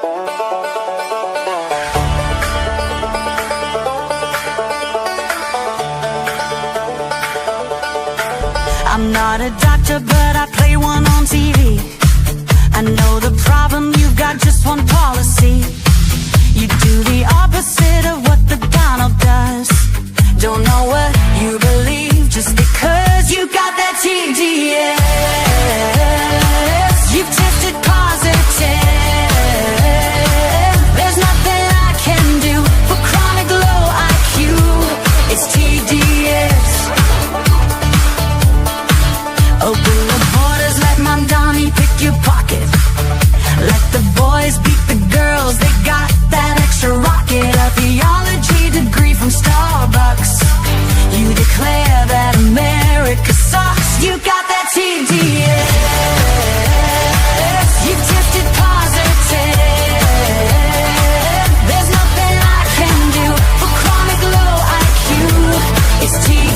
I'm not a doctor, but I play one on TV. I know the problem, you've got just one policy. You do the opposite of what the Donald does. Don't know what you believe just because you got that TDS. You've tested positive. There's nothing I can do for chronic low IQ. It's TDS. Open the borders, let Mamdani pick your pocket. Let the boys beat the girls, they got that extra rocket. A theology degree from Starbucks. You declare that America sucks. You got that TDS. You've tested positive. There's nothing I can do for chronic low IQ. It's TDS.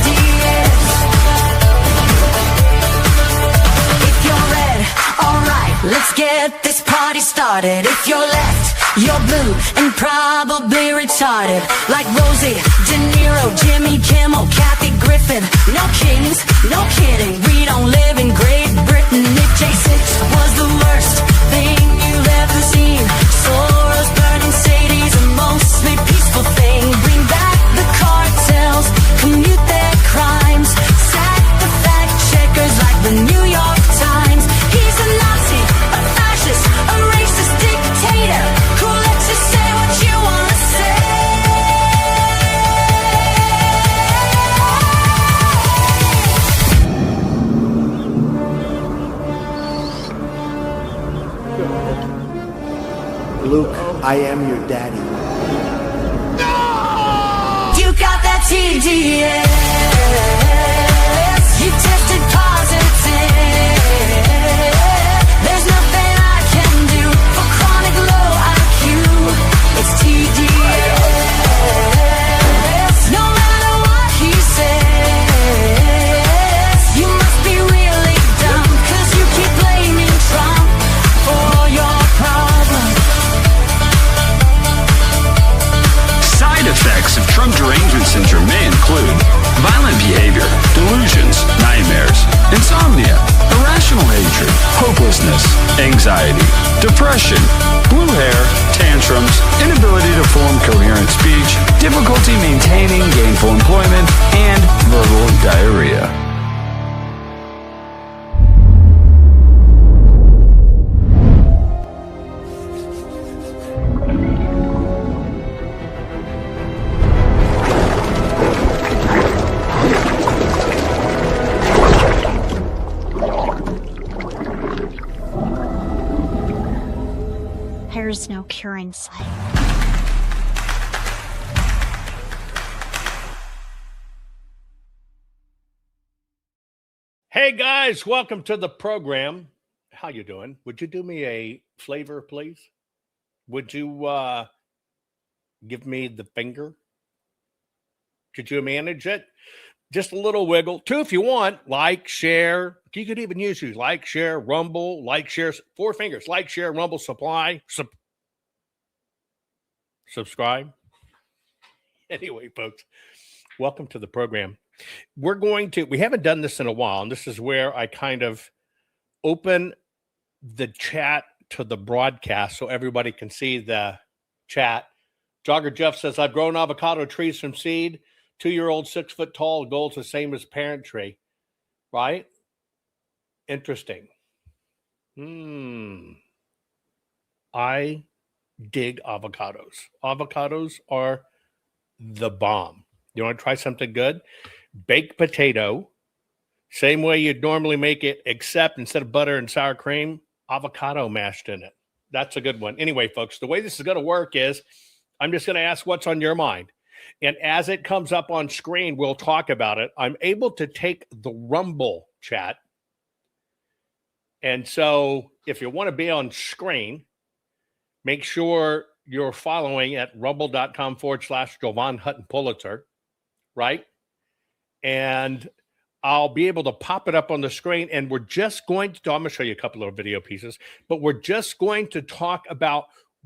Let's get this party started. If you're left, you're blue and probably retarded. Like Rosie, De Niro, Jimmy Kimmel, Kathy Griffin. No kings, no kidding. We don't live in Great Britain. If J6 was the worst thing you've ever seen, Soros, burning Sadie's a mostly peaceful thing. Bring back the cartels, commute their crimes, sack the fact checkers like the New York Times. He's a Nazi, a fascist, a racist dictator who lets you say what you want to say. Luke, I am your daddy. You got that TDS. You tested positive. There's nothing I can do for chronic low IQ. It's TDS. No matter what he says, you must be really dumb, 'cause you keep blaming Trump for your problem. Side effects of Trump derangement syndrome may include violent behavior, delusions, nightmares, insomnia, irrational hatred, hopelessness, anxiety, depression, blue hair, tantrums, inability to form coherent speech, difficulty maintaining gainful employment, and verbal diarrhea. There's no cure in sight. Hey guys, welcome to the program. How you doing? Would you do me a flavor, please? Would you give me the finger? Could you manage it? Just a little wiggle. 2 if you want. Like, share. You could even use these. Like, share, rumble, like, share. 4 fingers. Like, share, rumble, subscribe. Anyway, folks, welcome to the program. We haven't done this in a while, and this is where I kind of open the chat to the broadcast so everybody can see the chat. Jogger Jeff says, I've grown avocado trees from seed. 2-year-old, 6 foot tall. Goal's the same as parent tree, right? Interesting. I dig avocados. Avocados are the bomb. You want to try something good? Baked potato, same way you'd normally make it, except instead of butter and sour cream, avocado mashed in it. That's a good one. Anyway, folks, the way this is going to work is I'm just going to ask what's on your mind. And as it comes up on screen, we'll talk about it. I'm able to take the Rumble chat. And so if you want to be on screen, make sure you're following at rumble.com/Jovan Hutton Pulitzer, right? And I'll be able to pop it up on the screen. And we're just going to, I'm going to show you a couple of video pieces, but we're just going to talk about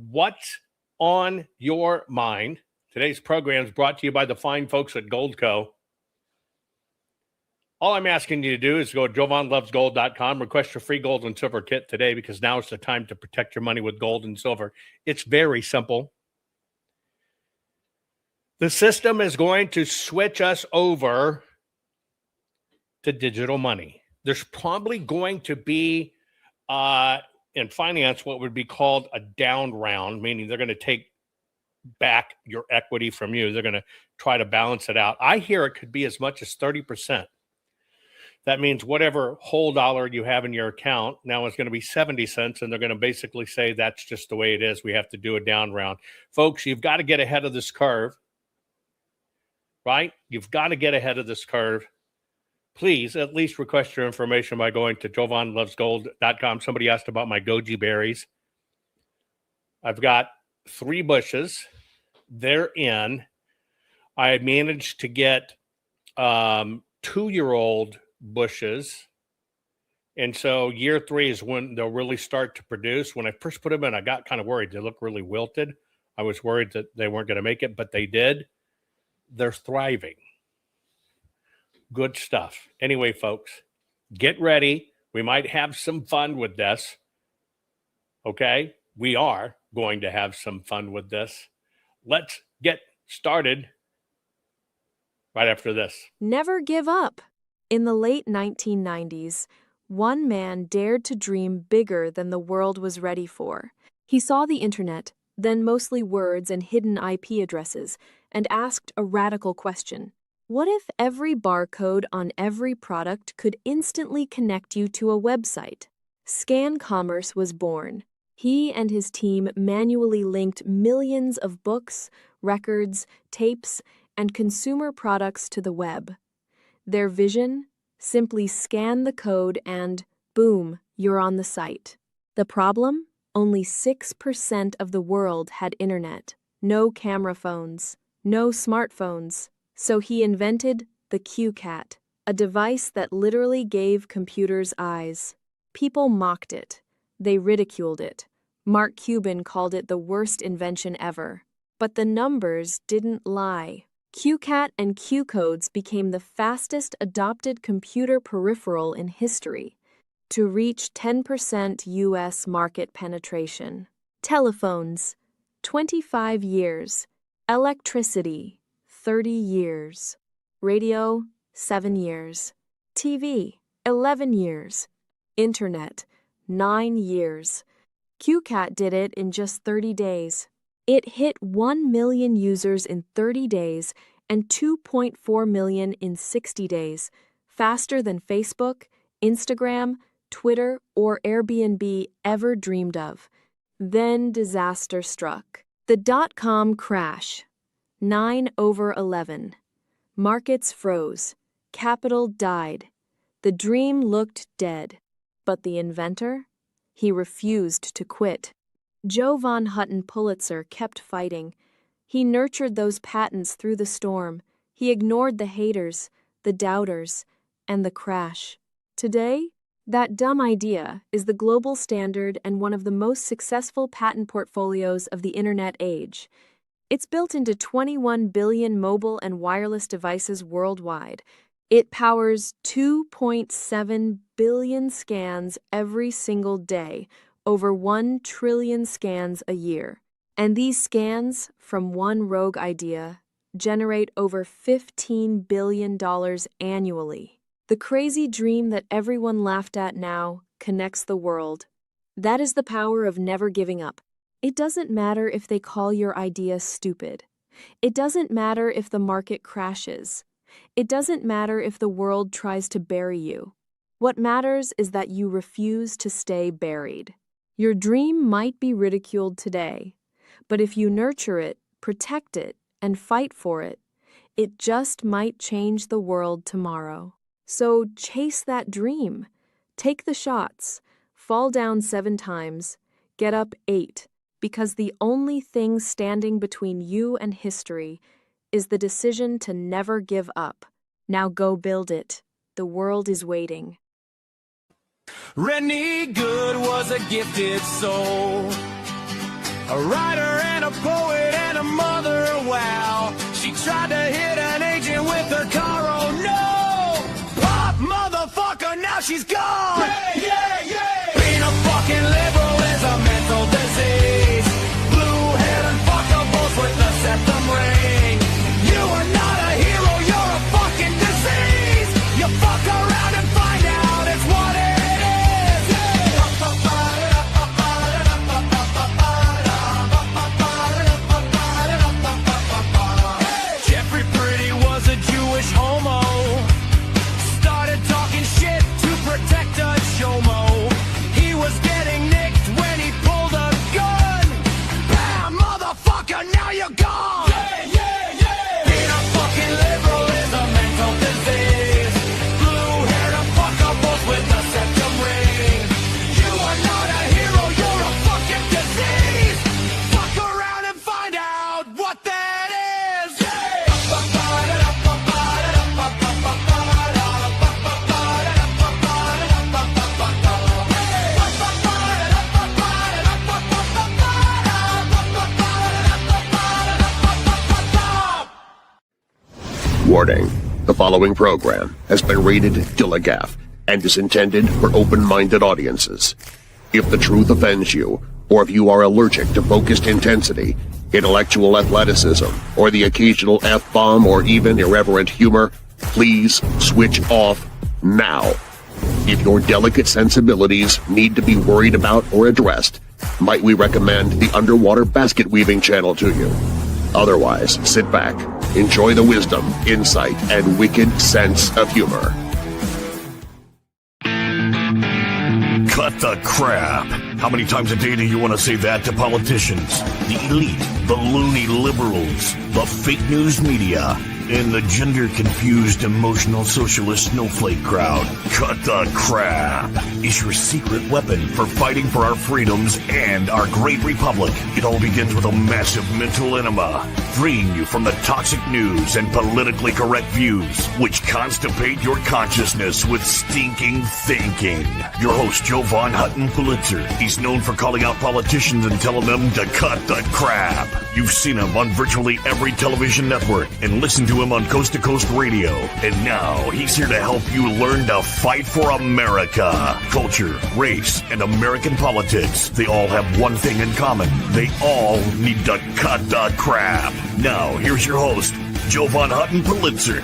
What's on your mind? Today's program is brought to you by the fine folks at Goldco. All I'm asking you to do is go to jovanlovesgold.com, request your free gold and silver kit today, because now is the time to protect your money with gold and silver. It's very simple. The system is going to switch us over to digital money. There's probably going to be, in finance, what would be called a down round, meaning they're going to take back your equity from you. They're going to try to balance it out. I hear it could be as much as 30%. That means whatever whole dollar you have in your account now is going to be 70 cents, and they're going to basically say that's just the way it is. We have to do a down round. Folks, you've got to get ahead of this curve, right? You've got to get ahead of this curve. Please at least request your information by going to jovanlovesgold.com. Somebody asked about my goji berries. I've got 3 bushes. They're in. I managed to get 2-year-old bushes. And so year 3 is when they'll really start to produce. When I first put them in, I got kind of worried. They look really wilted. I was worried that they weren't going to make it, but they did. They're thriving. Good stuff. Anyway, folks, get ready. We might have some fun with this. Okay? We are going to have some fun with this. Let's get started right after this. Never give up. In the late 1990s, one man dared to dream bigger than the world was ready for. He saw the internet, then mostly words and hidden IP addresses, and asked a radical question. What if every barcode on every product could instantly connect you to a website? Scan Commerce was born. He and his team manually linked millions of books, records, tapes, and consumer products to the web. Their vision? Simply scan the code and, boom, you're on the site. The problem? Only 6% of the world had internet. No camera phones. No smartphones. So he invented the QCat, a device that literally gave computers eyes. People mocked it. They ridiculed it. Mark Cuban called it the worst invention ever. But the numbers didn't lie. QCat and Q-codes became the fastest adopted computer peripheral in history, to reach 10% U.S. market penetration. Telephones, 25 years. Electricity, 30 years. Radio, 7 years. TV, 11 years. Internet, 9 years. QCat did it in just 30 days. It hit 1 million users in 30 days and 2.4 million in 60 days, faster than Facebook, Instagram, Twitter, or Airbnb ever dreamed of. Then disaster struck. The dot-com crash. 9/11. Markets froze. Capital died. The dream looked dead. But the inventor? He refused to quit. Jovan Hutton Pulitzer kept fighting. He nurtured those patents through the storm. He ignored the haters, the doubters, and the crash. Today, that dumb idea is the global standard and one of the most successful patent portfolios of the internet age. It's built into 21 billion mobile and wireless devices worldwide. It powers 2.7 billion scans every single day, over 1 trillion scans a year. And these scans, from one rogue idea, generate over $15 billion annually. The crazy dream that everyone laughed at now connects the world. That is the power of never giving up. It doesn't matter if they call your idea stupid. It doesn't matter if the market crashes. It doesn't matter if the world tries to bury you. What matters is that you refuse to stay buried. Your dream might be ridiculed today, but if you nurture it, protect it, and fight for it, it just might change the world tomorrow. So chase that dream. Take the shots. Fall down 7 times. Get up 8. Because the only thing standing between you and history is the decision to never give up. Now go build it. The world is waiting. Rennie Good was a gifted soul, A writer and a poet and a mother, wow. She tried to hit an agent with her car, oh no! Pop, motherfucker, now she's gone! Yeah, yeah, yeah! Being a fucking liberal is a mental disease. Blue-haired and fuckables with the septum ring. You are not a hero, you're a fucking disease! You fuck around and find out it's what it is! Jeffrey Pretty was a Jewish homo. Started talking shit to protect a chomo. He was getting nicked when he pulled a gun. Bam, motherfucker, now you're gone! Yeah, yeah, yeah! Being a fucking liberal is a mental disease. Blue-haired and fuckables with a septum ring. You are not a hero, you're a fucking disease! Fuck around and find out what that is! Warning. The following program has been rated Gilligaff and is intended for open-minded audiences. If the truth offends you, or if you are allergic to focused intensity, intellectual athleticism, or the occasional F-bomb or even irreverent humor, please switch off now. If your delicate sensibilities need to be worried about or addressed, might we recommend the Underwater Basket Weaving channel to you? Otherwise, sit back, enjoy the wisdom, insight, and wicked sense of humor. Cut the crap. How many times a day do you want to say that to politicians, the elite, the loony liberals, the fake news media, and the gender-confused emotional socialist snowflake crowd? Cut the crap is your secret weapon for fighting for our freedoms and our great republic. It all begins with a massive mental enema, freeing you from the toxic news and politically correct views, which constipate your consciousness with stinking thinking. Your host, Jovan Hutton Pulitzer. He's known for calling out politicians and telling them to cut the crap. You've seen him on virtually every television network and listened to him on Coast to Coast Radio. And now he's here to help you learn to fight for America. Culture, race, and American politics. They all have one thing in common. They all need to cut the crap. Now, here's your host, Jovan Hutton Pulitzer.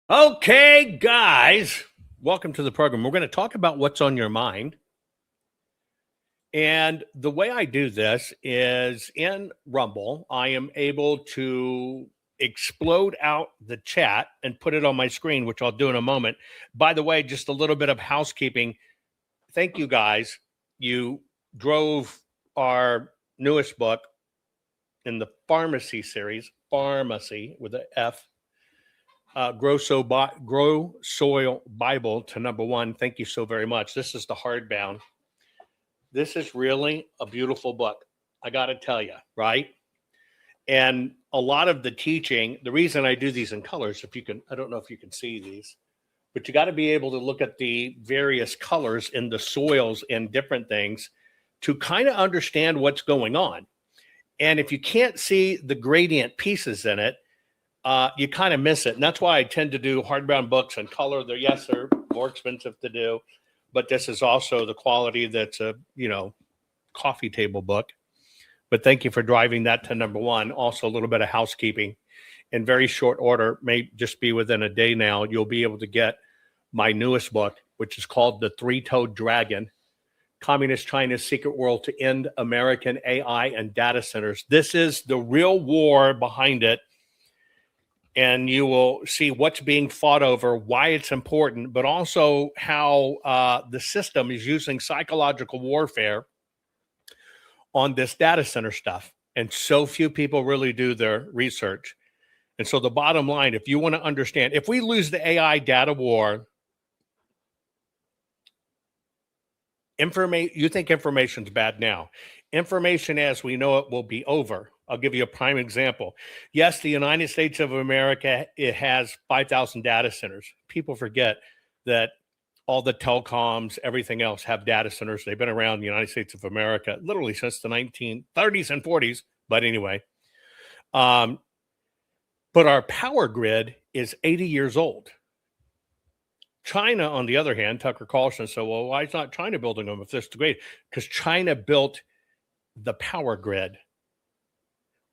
Okay, guys, welcome to the program. We're going to talk about what's on your mind. And the way I do this is in Rumble, I am able to explode out the chat and put it on my screen, which I'll do in a moment. By the way, just a little bit of housekeeping. Thank you, guys. You drove our newest book in the pharmacy series, pharmacy with an F, Grow Soil Bible to number one. Thank you so very much. This is the hardbound. This is really a beautiful book. I got to tell you, right? And a lot of the teaching, the reason I do these in colors, if you can, I don't know if you can see these, but you got to be able to look at the various colors in the soils and different things to kind of understand what's going on. And if you can't see the gradient pieces in it, you kind of miss it. And that's why I tend to do hardbound books in color. They're more expensive to do, but this is also the quality that's a, coffee table book. But thank you for driving that to number one. Also, a little bit of housekeeping. In very short order, may just be within a day now, you'll be able to get my newest book, which is called The Three-Toed Dragon, Communist China's Secret World to End American AI and Data Centers. This is the real war behind it. And you will see what's being fought over, why it's important, but also how the system is using psychological warfare on this data center stuff. And so few people really do their research. And so the bottom line, if you want to understand, if we lose the AI data war, you think information's bad now. Information as we know it will be over. I'll give you a prime example. Yes, the United States of America, it has 5,000 data centers. People forget that all the telecoms, everything else have data centers. They've been around the United States of America literally since the 1930s and 40s. But anyway, but our power grid is 80 years old. China, on the other hand, Tucker Carlson said, well, why is not China building them if this is great? Because China built the power grid.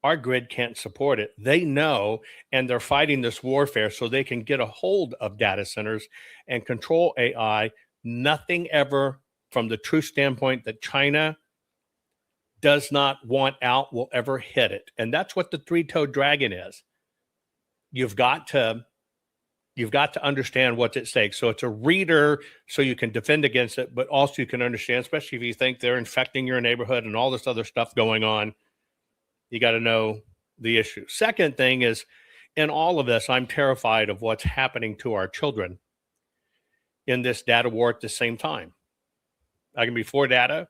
Our grid can't support it. They know, and they're fighting this warfare so they can get a hold of data centers and control AI. Nothing ever, from the true standpoint that China does not want out, will ever hit it. And that's what the three-toed dragon is. You've got to understand what's at stake. So it's a reader so you can defend against it, but also you can understand, especially if you think they're infecting your neighborhood and all this other stuff going on. You got to know the issue. Second thing is, in all of this, I'm terrified of what's happening to our children in this data war at the same time. I can be for data,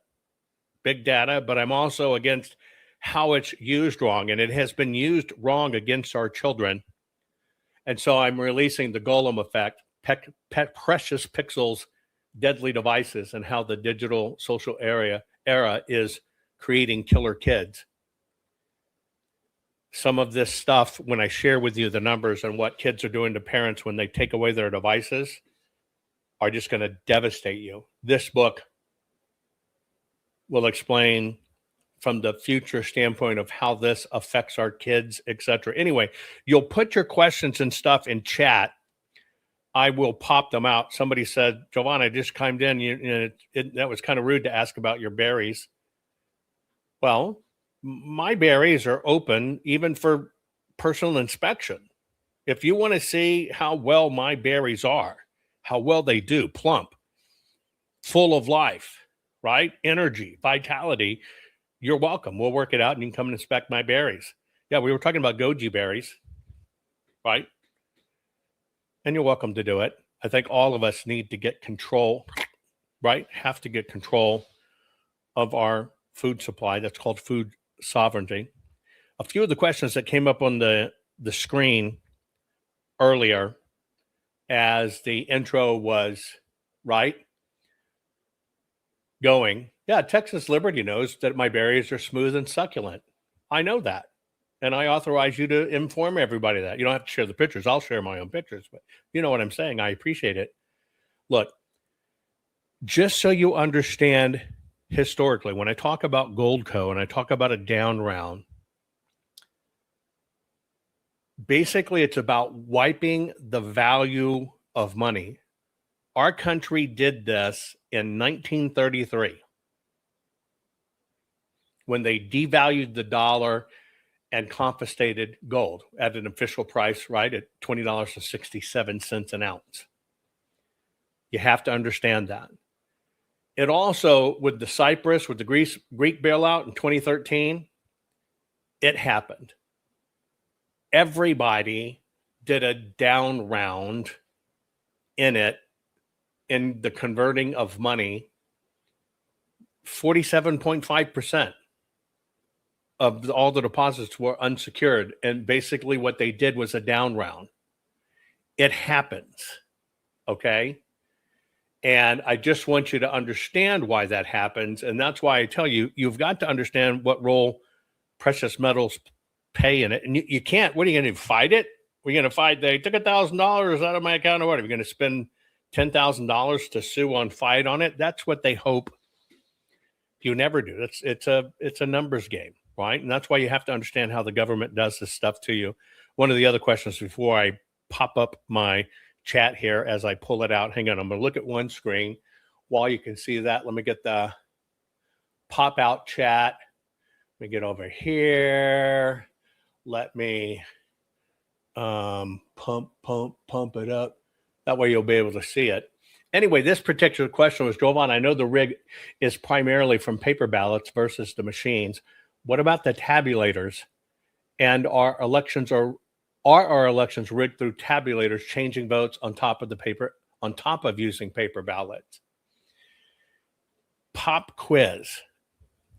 big data, but I'm also against how it's used wrong. And it has been used wrong against our children. And so I'm releasing the Golem effect, precious pixels, deadly devices, and how the digital social era is creating killer kids. Some of this stuff, when I share with you the numbers and what kids are doing to parents when they take away their devices, are just going to devastate you. This book will explain from the future standpoint of how this affects our kids, etc. Anyway, you'll put your questions and stuff in chat. I will pop them out. Somebody said, Jovan, I just chimed in. That was kind of rude to ask about your berries. Well, my berries are open even for personal inspection. If you want to see how well my berries are, how well they do, plump, full of life, right? Energy, vitality, you're welcome. We'll work it out and you can come and inspect my berries. Yeah, we were talking about goji berries, right? And you're welcome to do it. I think all of us need to get control, right? Have to get control of our food supply. That's called food sovereignty. A few of the questions that came up on the screen earlier as the intro was, right, going, yeah, Texas Liberty knows that my berries are smooth and succulent. I know that. And I authorize you to inform everybody that. You don't have to share the pictures. I'll share my own pictures, but you know what I'm saying. I appreciate it. Look, just so you understand historically, when I talk about Goldco and I talk about a down round, basically it's about wiping the value of money. Our country did this in 1933 when they devalued the dollar and confiscated gold at an official price, right, at $20.67 an ounce. You have to understand that. It also, with the Cyprus, with the Greek bailout in 2013, it happened. Everybody did a down round in it, in the converting of money. 47.5% of all the deposits were unsecured. And basically what they did was a down round. It happens, okay? And I just want you to understand why that happens. And that's why I tell you, you've got to understand what role precious metals pay in it. And you can't, what are you going to do, fight it? We're going to fight, they took $1,000 out of my account or what? Are we going to spend $10,000 to sue on fight on it? That's what they hope you never do. It's a numbers game, right? And that's why you have to understand how the government does this stuff to you. One of the other questions before I pop up my chat here as I pull it out. Hang on, I'm going to look at one screen. While you can see that, let me get the pop out chat. Let me get over here. Let me pump it up. That way you'll be able to see it. Anyway, this particular question was, Jovan, I know the rig is primarily from paper ballots versus the machines. What about the tabulators? And are our elections rigged through tabulators, changing votes on top of the paper, on top of using paper ballots? Pop quiz.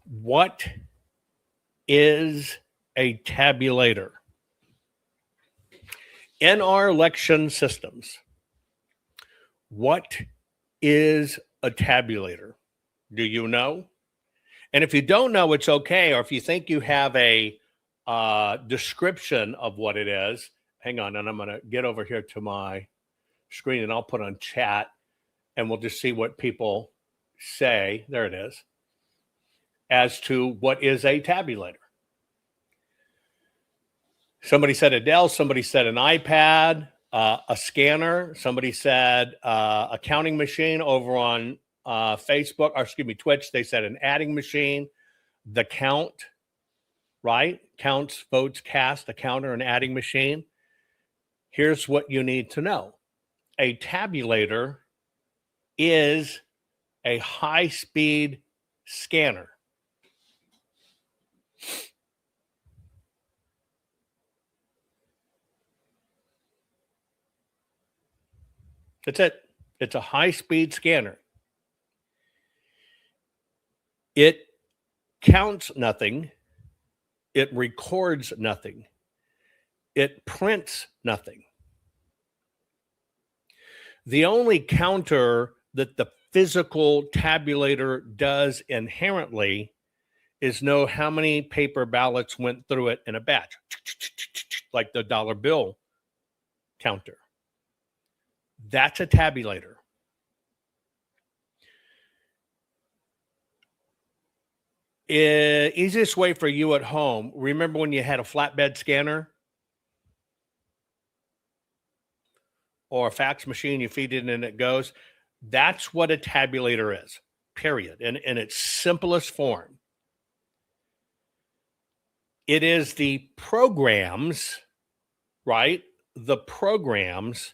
What is a tabulator? In our election systems, what is a tabulator? Do you know? And if you don't know, it's okay. Or if you think you have a description of what it is, hang on, and I'm going to get over here to my screen and I'll put on chat and we'll just see what people say. There it is. As to what is a tabulator. Somebody said a Dell, somebody said an iPad, a scanner, somebody said a counting machine. Over on Facebook, or excuse me, Twitch, they said an adding machine, the count, right? Counts, votes, cast, a counter, an adding machine. Here's what you need to know. A tabulator is a high-speed scanner. That's it. It's a high-speed scanner. It counts nothing. It records nothing. It prints nothing. The only counter that the physical tabulator does inherently is know how many paper ballots went through it in a batch, like the dollar bill counter. That's a tabulator. Easiest way for you at home, remember when you had a flatbed scanner or a fax machine, you feed it in and it goes? That's what a tabulator is, period, in its simplest form. It is the programs, right? The programs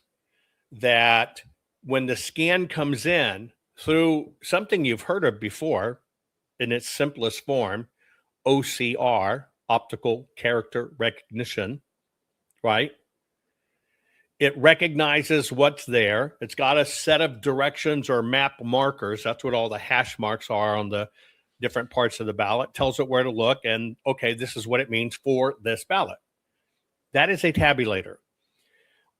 that when the scan comes in through something you've heard of before in its simplest form, OCR, optical character recognition, right? It recognizes what's there. It's got a set of directions or map markers. That's what all the hash marks are on the different parts of the ballot. Tells it where to look and, okay, this is what it means for this ballot. That is a tabulator.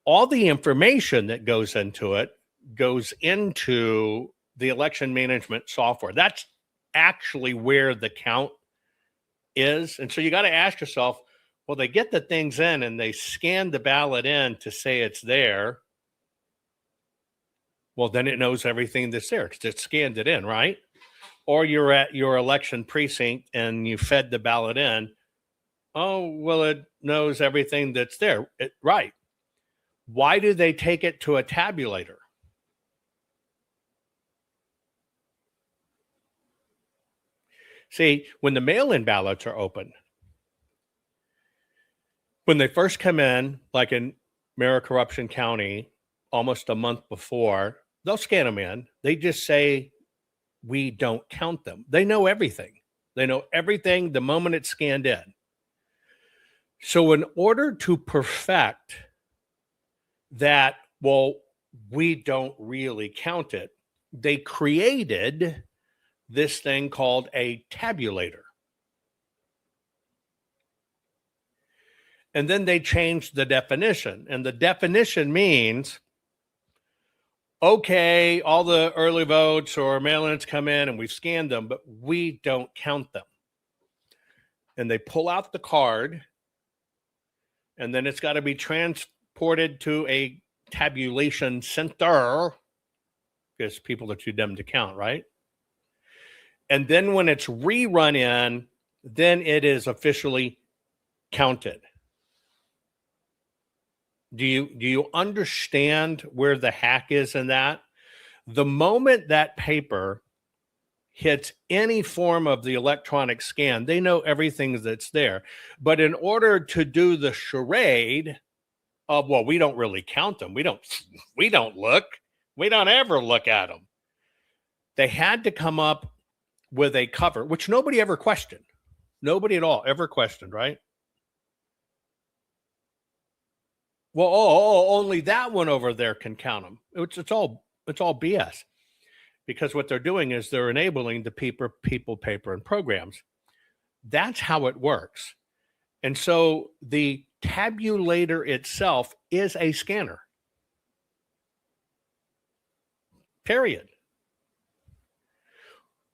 All the information that goes into it goes into the election management software. That's actually where the count is. And so you got to ask yourself, well, they get the things in and they scan the ballot in to say it's there. Well, then it knows everything that's there because it scanned it in, right? Or you're at your election precinct and you fed the ballot in. Oh, well, it knows everything that's there. Right. Why do they take it to a tabulator? See, when the mail-in ballots are open, when they first come in, like in Maricorruption County, almost a month before, they'll scan them in. They just say, we don't count them. They know everything. They know everything the moment it's scanned in. So in order to perfect that, well, we don't really count it, they created this thing called a tabulator. And then they changed the definition. And the definition means, okay, all the early votes or mail-ins come in and we've scanned them, but we don't count them. And they pull out the card, and then it's got to be transported to a tabulation center because people are too dumb to count, right? And then when it's rerun in, then it is officially counted. Do you understand where the hack is in that? The moment that paper hits any form of the electronic scan, they know everything that's there. But in order to do the charade of, well, we don't really count them. We don't look. We don't ever look at them. They had to come up with a cover, which nobody ever questioned. Nobody at all ever questioned, right? Well, only that one over there can count them. It's all BS, because what they're doing is they're enabling the people, paper, and programs. That's how it works. And so the tabulator itself is a scanner. Period.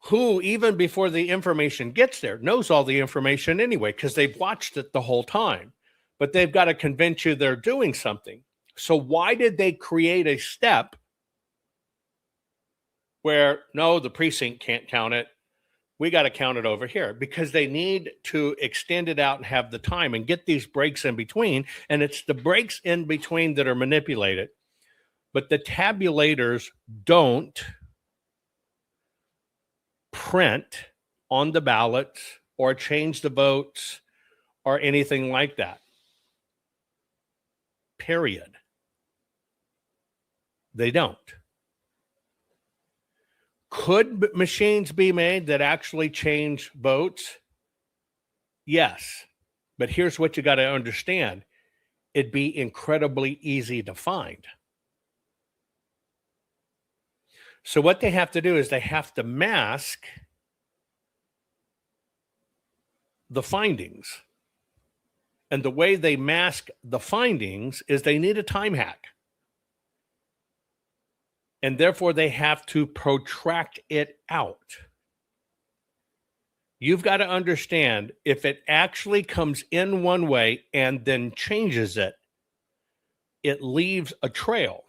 Who, even before the information gets there, knows all the information anyway, because they've watched it the whole time. But they've got to convince you they're doing something. So why did they create a step where, no, the precinct can't count it? We got to count it over here, because they need to extend it out and have the time and get these breaks in between. And it's the breaks in between that are manipulated. But the tabulators don't print on the ballots or change the votes or anything like that. Period. They don't. Could machines be made that actually change votes? Yes. But here's what you got to understand. It'd be incredibly easy to find. So what they have to do is they have to mask the findings. And the way they mask the findings is they need a time hack. And therefore, they have to protract it out. You've got to understand, if it actually comes in one way and then changes it, it leaves a trail.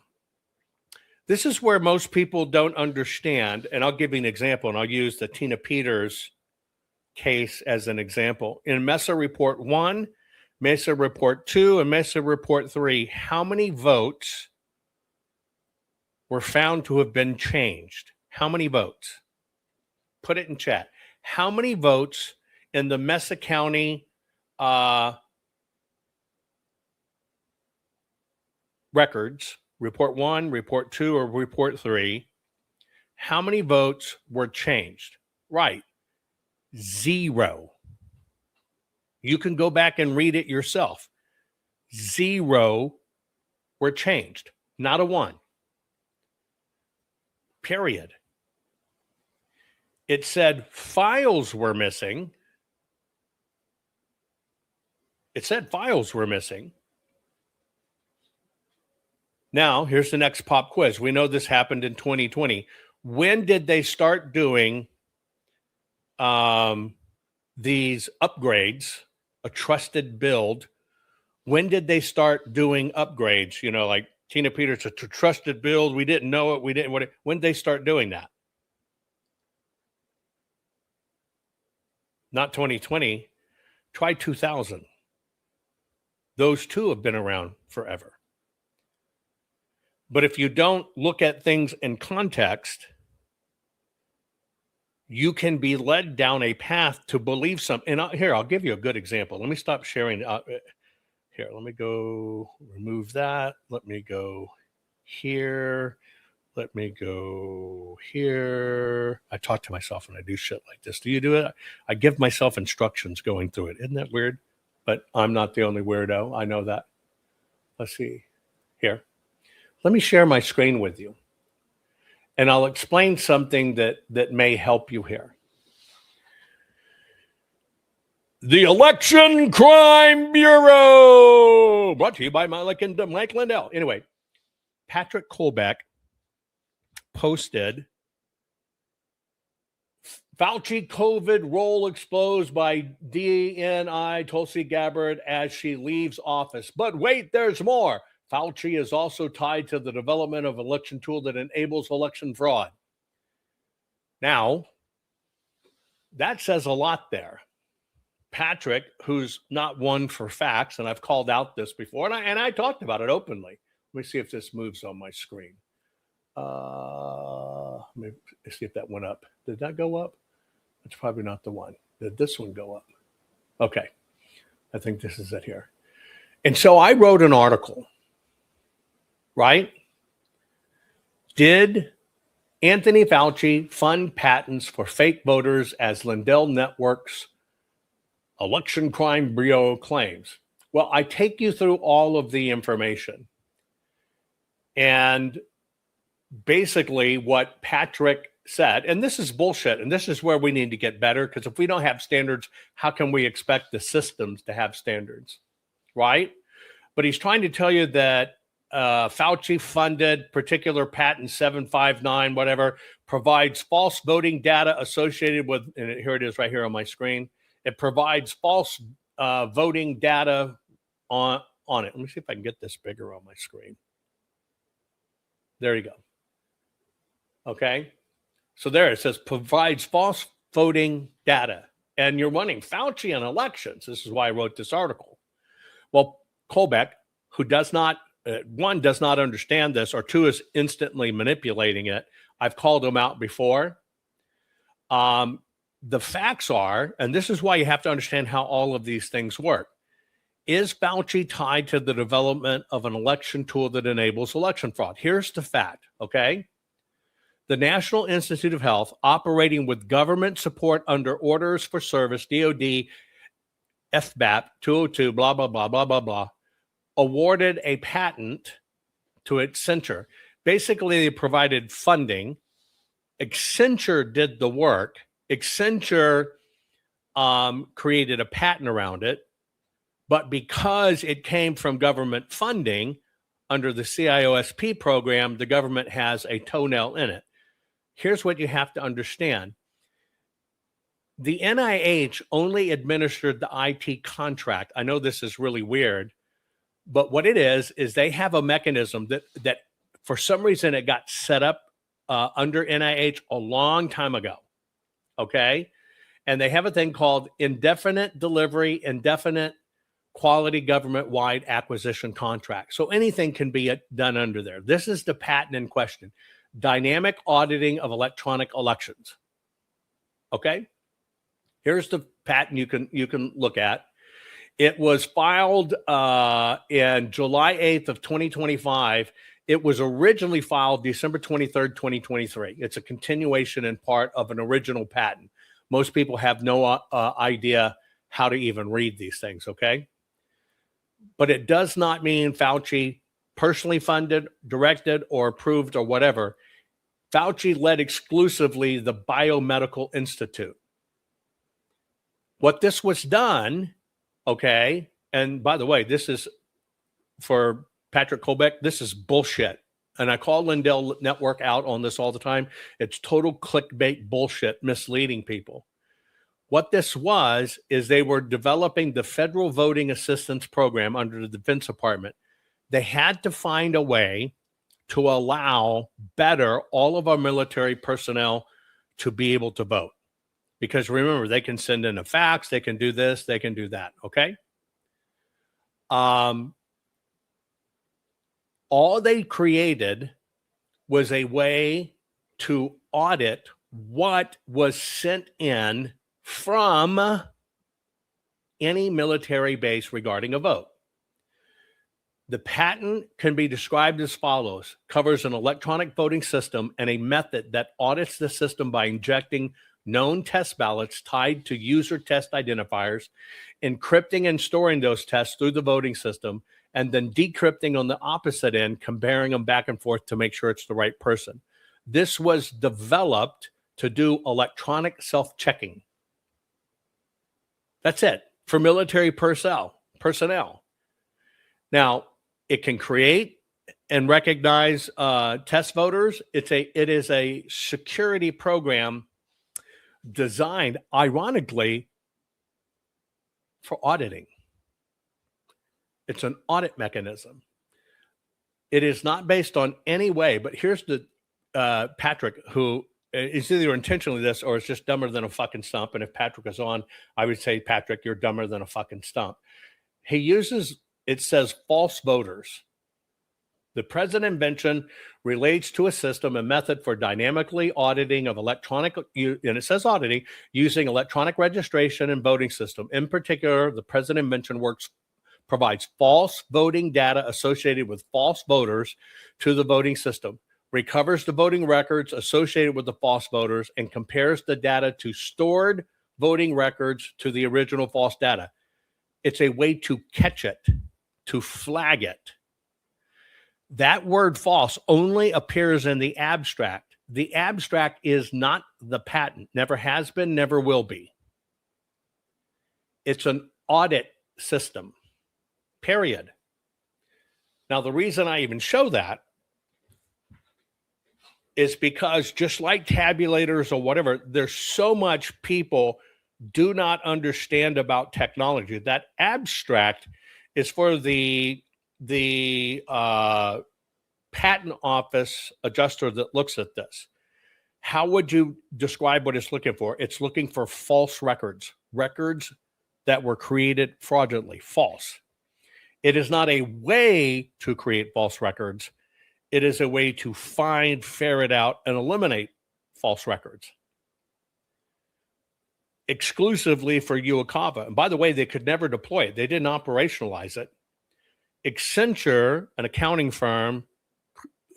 This is where most people don't understand, and I'll give you an example, and I'll use the Tina Peters case as an example. In Mesa Report 1, Mesa Report 2, and Mesa Report 3, how many votes were found to have been changed? How many votes? Put it in chat. How many votes in the Mesa County records, Report 1, Report 2, or Report 3, how many votes were changed? Right. 0. You can go back and read it yourself. 0 were changed. Not a 1. Period. It said files were missing. It said files were missing. Now, here's the next pop quiz. We know this happened in 2020. When did they start doing these upgrades, a trusted build? When did they start doing upgrades? You know, like Tina Peters, a trusted build. We didn't know it. We didn't. When did they start doing that? Not 2020. Try 2000. Those two have been around forever. But if you don't look at things in context, you can be led down a path to believe something. And here, I'll give you a good example. Let me stop sharing. Here, let me go remove that. Let me go here. Let me go here. I talk to myself when I do shit like this. Do you do it? I give myself instructions going through it. Isn't that weird? But I'm not the only weirdo. I know that. Let's see. Here. Let me share my screen with you. And I'll explain something that may help you here. The Election Crime Bureau, brought to you by Mike Lindell. Anyway, Patrick Colbeck posted Fauci COVID role exposed by DNI Tulsi Gabbard as she leaves office. But wait, there's more. Fauci is also tied to the development of election tool that enables election fraud. Now, that says a lot there. Patrick, who's not one for facts, and I've called out this before, and I talked about it openly. Let me see if this moves on my screen. Let me see if that went up. Did that go up? That's probably not the one. Did this one go up? Okay. I think this is it here. And so I wrote an article, right? Did Anthony Fauci fund patents for fake voters as Lindell Network's Election Crime Bureau claims? Well, I take you through all of the information. And basically what Patrick said, and this is bullshit, and this is where we need to get better, because if we don't have standards, how can we expect the systems to have standards, right? But he's trying to tell you that Fauci funded particular patent 759, whatever, provides false voting data associated with, and here it is right here on my screen. It provides false voting data on it. Let me see if I can get this bigger on my screen. There you go. Okay. So there it says provides false voting data. And you're running Fauci on elections. This is why I wrote this article. Well, Colbeck, who does not, one, does not understand this, or two, is instantly manipulating it. I've called him out before. The facts are, and this is why you have to understand how all of these things work. Is Fauci tied to the development of an election tool that enables election fraud? Here's the fact, okay? The National Institute of Health, operating with government support under orders for service, DOD, FBAP 202, blah, blah, blah, blah, blah, blah, awarded a patent to Accenture. Basically, they provided funding. Accenture did the work. Accenture created a patent around it. But because it came from government funding under the CIOSP program, the government has a toenail in it. Here's what you have to understand. The NIH only administered the IT contract. I know this is really weird, but what it is they have a mechanism that for some reason it got set up under NIH a long time ago, okay? And they have a thing called indefinite delivery, indefinite quality government-wide acquisition contract. So anything can be done under there. This is the patent in question. Dynamic auditing of electronic elections. Okay? Here's the patent you can look at. It was filed in July 8th of 2025. It was originally filed December 23rd, 2023. It's a continuation in part of an original patent. Most people have no idea how to even read these things, okay? But it does not mean Fauci personally funded, directed, or approved, or whatever. Fauci led exclusively the Biomedical Institute. What this was done, okay, and by the way, this is for Patrick Colbeck, this is bullshit. And I call Lindell Network out on this all the time. It's total clickbait bullshit, misleading people. What this was is they were developing the Federal Voting Assistance Program under the Defense Department. They had to find a way to allow better all of our military personnel to be able to vote. Because remember, they can send in a fax, they can do this, they can do that, okay? All they created was a way to audit what was sent in from any military base regarding a vote. The patent can be described as follows: covers an electronic voting system and a method that audits the system by injecting known test ballots tied to user test identifiers, encrypting and storing those tests through the voting system, and then decrypting on the opposite end, comparing them back and forth to make sure it's the right person. This was developed to do electronic self-checking. That's it, for military personnel. Now, it can create and recognize test voters. It is a security program designed, ironically, for auditing. It's an audit mechanism. It is not based on any way, but here's the Patrick, who is either intentionally this or is just dumber than a fucking stump. And if Patrick is on, I would say, Patrick, you're dumber than a fucking stump. He uses, it says, false voters. The present invention relates to a system and method for dynamically auditing of electronic, and it says auditing, using electronic registration and voting system. In particular, the present invention provides false voting data associated with false voters to the voting system, recovers the voting records associated with the false voters, and compares the data to stored voting records to the original false data. It's a way to catch it, to flag it. That word false only appears in the abstract. The abstract is not the patent, never has been, never will be. It's an audit system, period. Now, the reason I even show that is because just like tabulators or whatever, there's so much people do not understand about technology. That abstract is for the patent office adjuster that looks at this. How would you describe what it's looking for? It's looking for false records, records that were created fraudulently, false. It is not a way to create false records. It is a way to find, ferret out, and eliminate false records. Exclusively for UOCAVA. And by the way, they could never deploy it. They didn't operationalize it. Accenture, an accounting firm,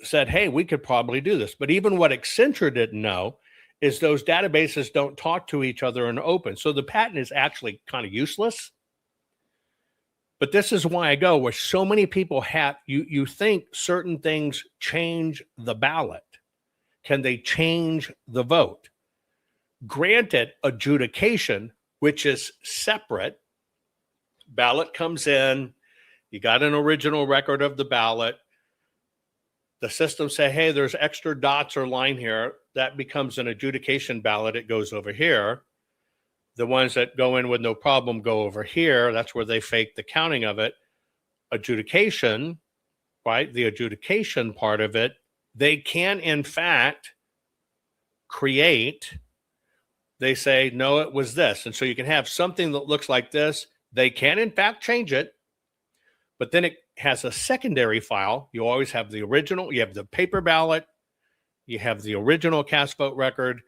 said, hey, we could probably do this. But even what Accenture didn't know is those databases don't talk to each other and open. So the patent is actually kind of useless. But this is why I go where so many people have, you think certain things change the ballot. Can they change the vote? Granted, adjudication, which is separate, ballot comes in, you got an original record of the ballot. The system say, hey, there's extra dots or line here. That becomes an adjudication ballot. It goes over here. The ones that go in with no problem go over here. That's where they fake the counting of it. Adjudication, right? The adjudication part of it, they can, in fact, create. They say, no, it was this. And so you can have something that looks like this. They can, in fact, change it. But then it has a secondary file. You always have the original. You have the paper ballot. You have the original cast vote record.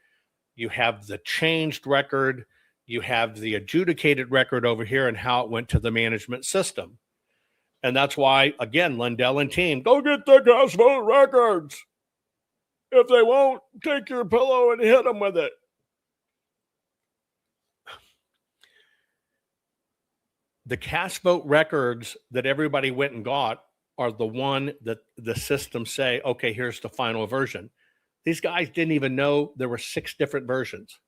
You have the changed record. You have the adjudicated record over here and how it went to the management system. And that's why, again, Lindell and team, go get the cast vote records. If they won't, take your pillow and hit them with it. The cast vote records that everybody went and got are the one that the system say, okay, here's the final version. These guys didn't even know there were 6 different versions.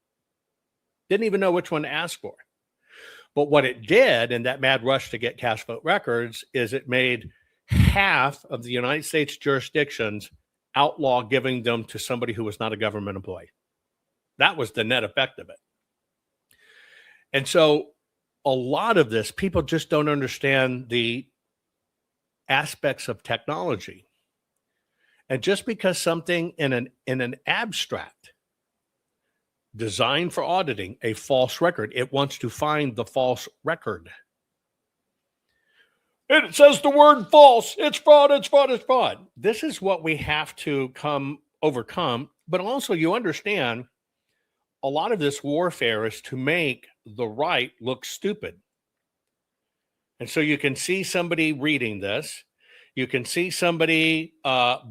Didn't even know which one to ask for. But what it did in that mad rush to get cast vote records is it made half of the United States jurisdictions outlaw giving them to somebody who was not a government employee. That was the net effect of it. And so a lot of this, people just don't understand the aspects of technology. And just because something in an abstract designed for auditing, a false record, it wants to find the false record. It says the word false. It's fraud, it's fraud, it's fraud. This is what we have to overcome. But also you understand a lot of this warfare is to make the right look stupid. And so you can see somebody reading this. You can see somebody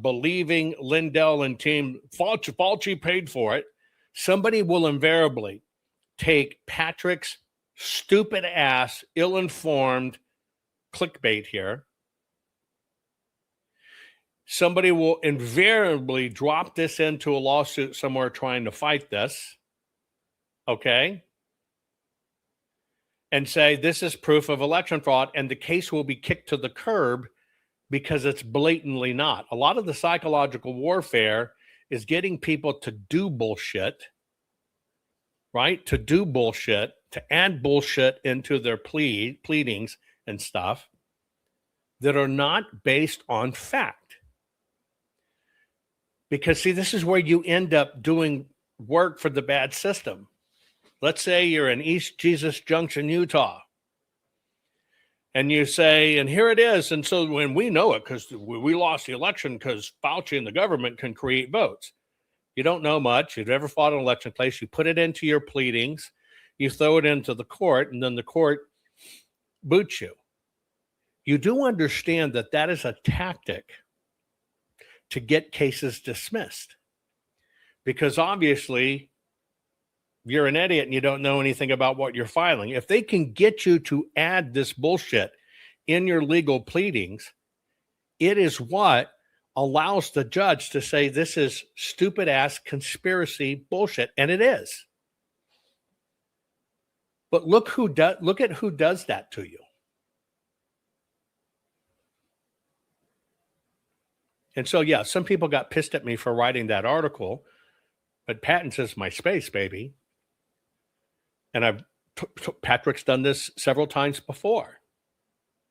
believing Lindell and team, Fauci paid for it. Somebody will invariably take Patrick's stupid ass, ill-informed clickbait here. Somebody will invariably drop this into a lawsuit somewhere trying to fight this. Okay? And say this is proof of election fraud, and the case will be kicked to the curb because it's blatantly not. A lot of the psychological warfare is getting people to do bullshit, right? To do bullshit, to add bullshit into their pleadings and stuff that are not based on fact. Because, see, this is where you end up doing work for the bad system. Let's say you're in East Jesus Junction, Utah, and you say, and here it is. And so when we know it, because we lost the election because Fauci and the government can create votes. You don't know much. You've never fought an election case. You put it into your pleadings. You throw it into the court, and then the court boots you. You do understand that that is a tactic to get cases dismissed. Because obviously, you're an idiot and you don't know anything about what you're filing. If they can get you to add this bullshit in your legal pleadings, it is what allows the judge to say this is stupid ass conspiracy bullshit, and it is. But look at who does that to you. And so, yeah, some people got pissed at me for writing that article, but patents is my space, baby. And Patrick's done this several times before,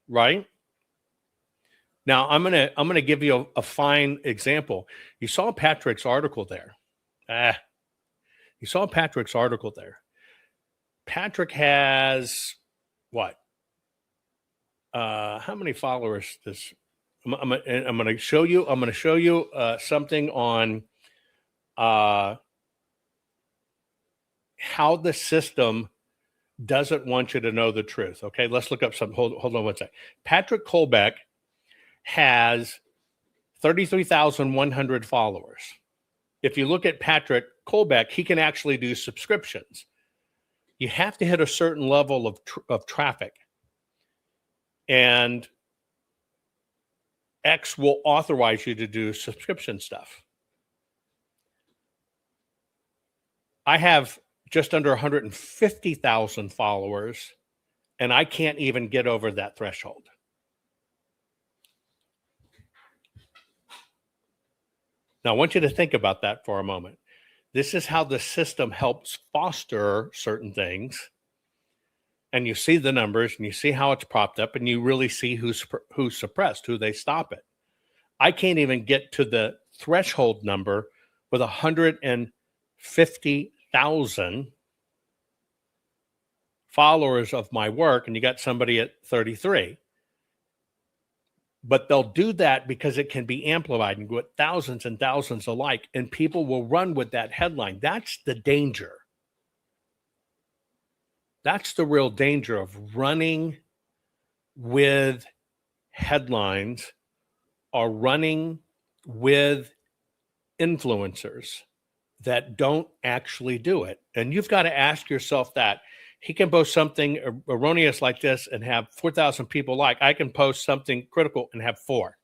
right? Now, I'm gonna give you a fine example. You saw Patrick's article there. You saw Patrick's article there. Patrick has what? How many followers does? I'm going to show you. I'm going to show you something on how the system doesn't want you to know the truth. Okay, let's look up something. Hold on one sec. Patrick Colbeck has 33,100 followers. If you look at Patrick Colbeck, he can actually do subscriptions. You have to hit a certain level of traffic, and X will authorize you to do subscription stuff. I have just under 150,000 followers, and I can't even get over that threshold. Now, I want you to think about that for a moment. This is how the system helps foster certain things. And you see the numbers and you see how it's propped up, and you really see who's suppressed, who they stop it. I can't even get to the threshold number with 150,000 followers of my work, and you got somebody at 33. But they'll do that because it can be amplified and get thousands and thousands alike, and people will run with that headline. That's the danger. That's the real danger of running with headlines or running with influencers that don't actually do it. And you've got to ask yourself that. He can post something erroneous like this and have 4,000 people like. I can post something critical and have 4.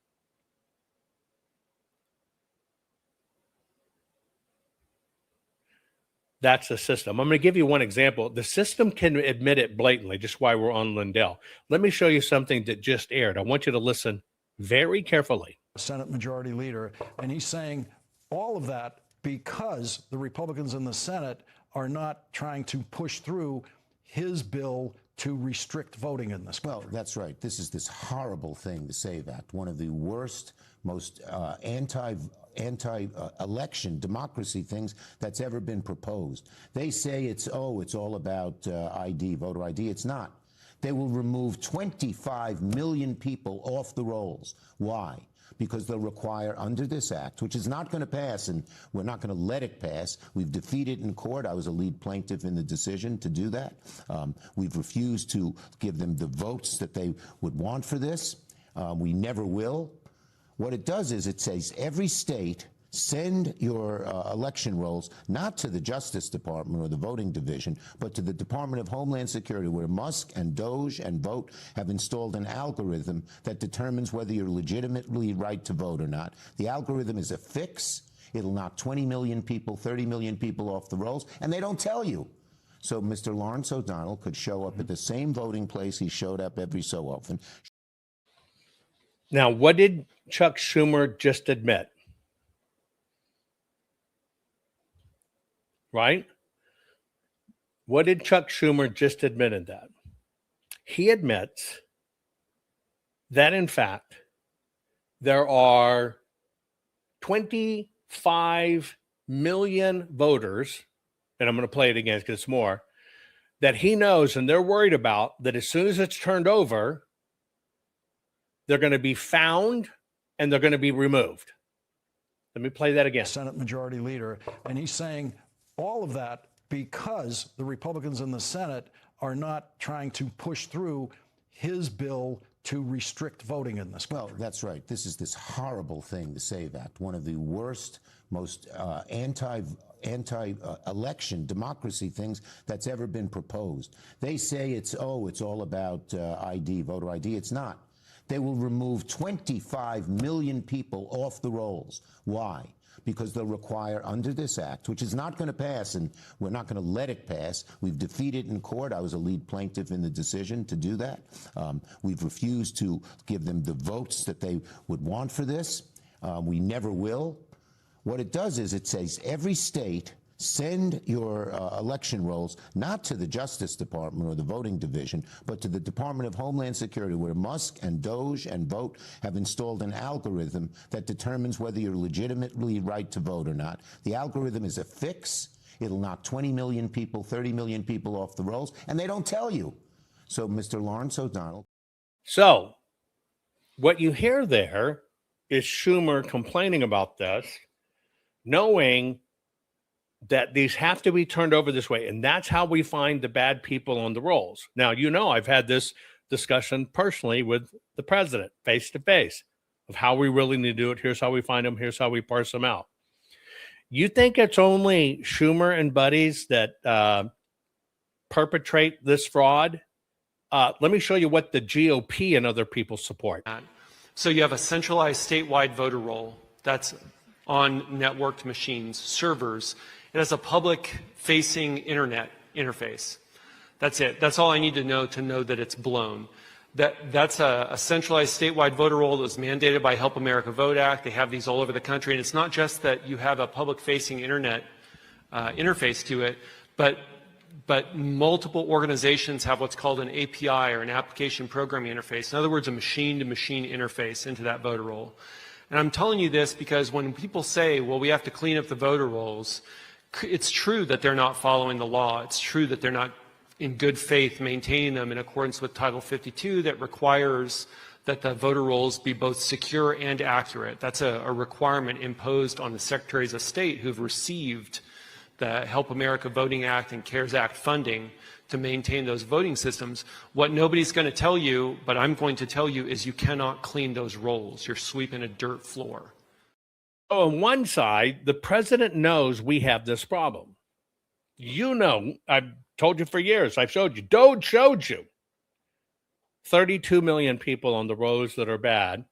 That's the system. I'm going to give you one example. The system can admit it blatantly, just why we're on Lindell. Let me show you something that just aired. I want you to listen very carefully. Senate Majority Leader, and he's saying all of that because the Republicans in the Senate are not trying to push through his bill to restrict voting in this country. Well, that's right. This is this horrible thing, the SAVE Act, one of the worst, most anti-election democracy things that's ever been proposed. They say it's all about ID, voter ID. It's not. They will remove 25 million people off the rolls. Why? Because they'll require under this act, which is not going to pass, and we're not going to let it pass. We've defeated in court. I was a lead plaintiff in the decision to do that. We've refused to give them the votes that they would want for this. We never will. What it does is it says every state send your election rolls not to the Justice Department or the voting division, but to the Department of Homeland Security, where Musk and Doge and Vote have installed an algorithm that determines whether you're legitimately right to vote or not. The algorithm is a fix. It'll knock 20 million people, 30 million people off the rolls, and they don't tell you. So Mr. Lawrence O'Donnell could show up at the same voting place he showed up every so often. Now, what did Chuck Schumer just admit? Right? What did Chuck Schumer just admit in that? He admits that, in fact, there are 25 million voters, and I'm going to play it again because it's more, that he knows and they're worried about that as soon as it's turned over, they're going to be found and they're going to be removed. Let me play that again. Senate Majority Leader, and he's saying all of that because the Republicans in the Senate are not trying to push through his bill to restrict voting in this country. Well, that's right. This is this horrible thing, the SAVE Act, one of the worst, most anti-election democracy things that's ever been proposed. They say it's all about ID, voter ID. It's not. They will remove 25 million people off the rolls. Why? Because they'll require, under this act, which is not going to pass, and we're not going to let it pass. We've defeated in court. I was a lead plaintiff in the decision to do that. We've refused to give them the votes that they would want for this. We never will. What it does is it says every state send your election rolls not to the Justice Department or the voting division, but to the Department of Homeland Security, where Musk and Doge and Vote have installed an algorithm that determines whether you're legitimately right to vote or not. The algorithm is a fix. It'll knock 20 million people, 30 million people off the rolls, and they don't tell you. So, Mr. Lawrence O'Donnell. So, what you hear there is Schumer complaining about this, knowing that these have to be turned over this way. And that's how we find the bad people on the rolls. Now, I've had this discussion personally with the president, face to face, of how we really need to do it. Here's how we find them. Here's how we parse them out. You think it's only Schumer and buddies that perpetrate this fraud? Let me show you what the GOP and other people support. So you have a centralized statewide voter roll that's on networked machines, servers. It has a public-facing internet interface. That's it. That's all I need to know that it's blown. That's a centralized statewide voter roll that was mandated by Help America Vote Act. They have these all over the country. And it's not just that you have a public-facing internet interface to it, but multiple organizations have what's called an API, or an application programming interface. In other words, a machine-to-machine interface into that voter roll. And I'm telling you this because when people say, well, we have to clean up the voter rolls, it's true that they're not following the law. It's true that they're not in good faith maintaining them in accordance with Title 52 that requires that the voter rolls be both secure and accurate. That's a requirement imposed on the secretaries of state who've received the Help America Voting Act and CARES Act funding to maintain those voting systems. What nobody's going to tell you, but I'm going to tell you, is you cannot clean those rolls. You're sweeping a dirt floor. On one side, the president knows we have this problem. I've told you for years, I've showed you, Doge showed you 32 million people on the rolls that are bad.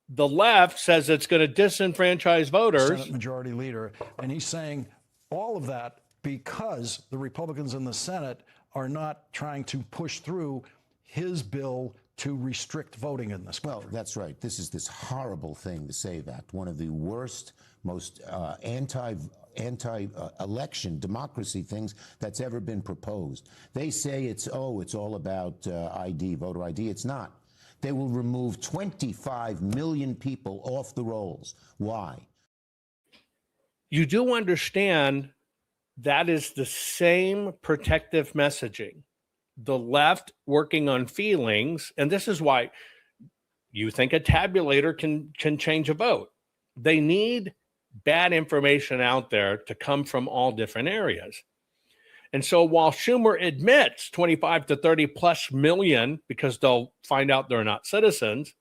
The left says it's going to disenfranchise voters. Senate Majority Leader, and he's saying all of that because the Republicans in the Senate are not trying to push through his bill to restrict voting in this country. Well, that's right. This is this horrible thing, the SAVE Act, one of the worst, most anti-election democracy things that's ever been proposed. They say it's all about ID, voter ID. It's not. They will remove 25 million people off the rolls. Why? You do understand that is the same protective messaging. The left working on feelings, and this is why you think a tabulator can change a vote. They need bad information out there to come from all different areas. And so while Schumer admits 25 to 30 plus million, because they'll find out they're not citizens,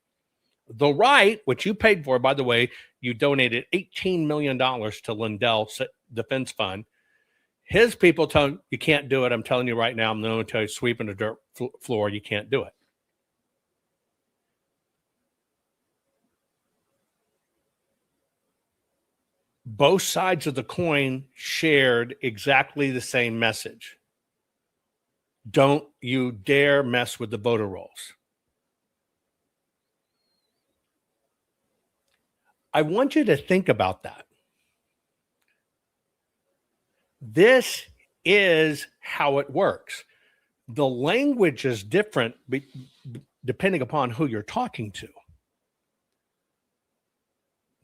the right, which you paid for, by the way, you donated $18 million to Lindell Defense Fund. His people tell him, you can't do it. I'm telling you right now, I'm going to tell you, sweeping the dirt floor, you can't do it. Both sides of the coin shared exactly the same message. Don't you dare mess with the voter rolls. I want you to think about that. This is how it works. The language is different depending upon who you're talking to.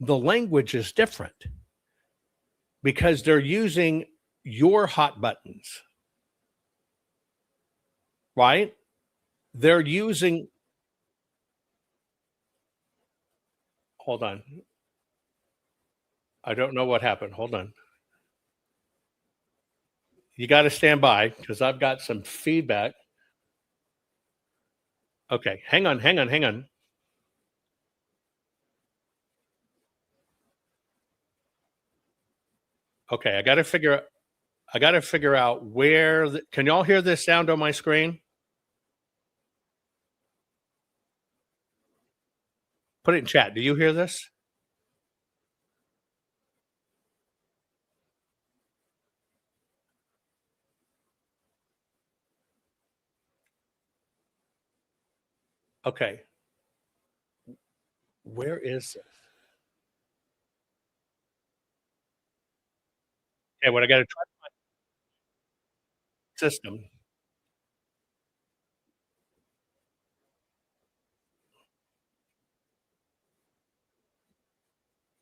The language is different because they're using your hot buttons, right? They're using, hold on. I don't know what happened. Hold on. You got to stand by because I've got some feedback. Okay, hang on. Okay, I got to figure out where. Can y'all hear this sound on my screen? Put it in chat. Do you hear this? Okay. Where is this? Okay, what I got to try my system.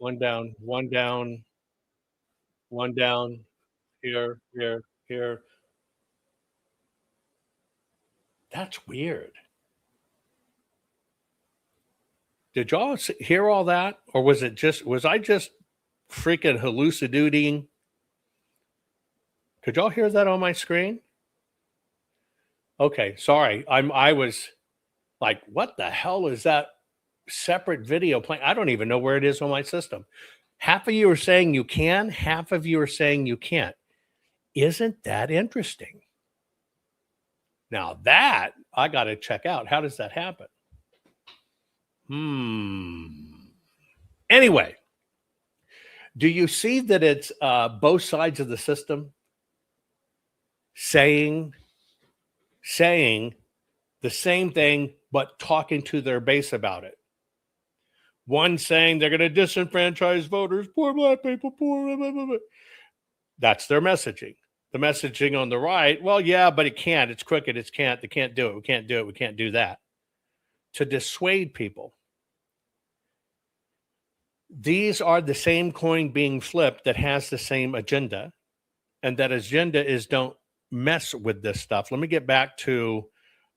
One down, one down, one down. Here, here, here. That's weird. Did y'all hear all that, or was I just freaking hallucinating? Could y'all hear that on my screen? Okay, sorry. I was like, what the hell is that separate video playing? I don't even know where it is on my system. Half of you are saying you can, half of you are saying you can't. Isn't that interesting? Now that I got to check out. How does that happen? Anyway, do you see that it's both sides of the system saying the same thing, but talking to their base about it? One saying they're going to disenfranchise voters, poor black people, poor. Blah, blah, blah. That's their messaging. The messaging on the right, well, yeah, but it can't. It's crooked. They can't do it. We can't do it. We can't do that. To dissuade people. These are the same coin being flipped that has the same agenda. And that agenda is don't mess with this stuff. Let me get back to,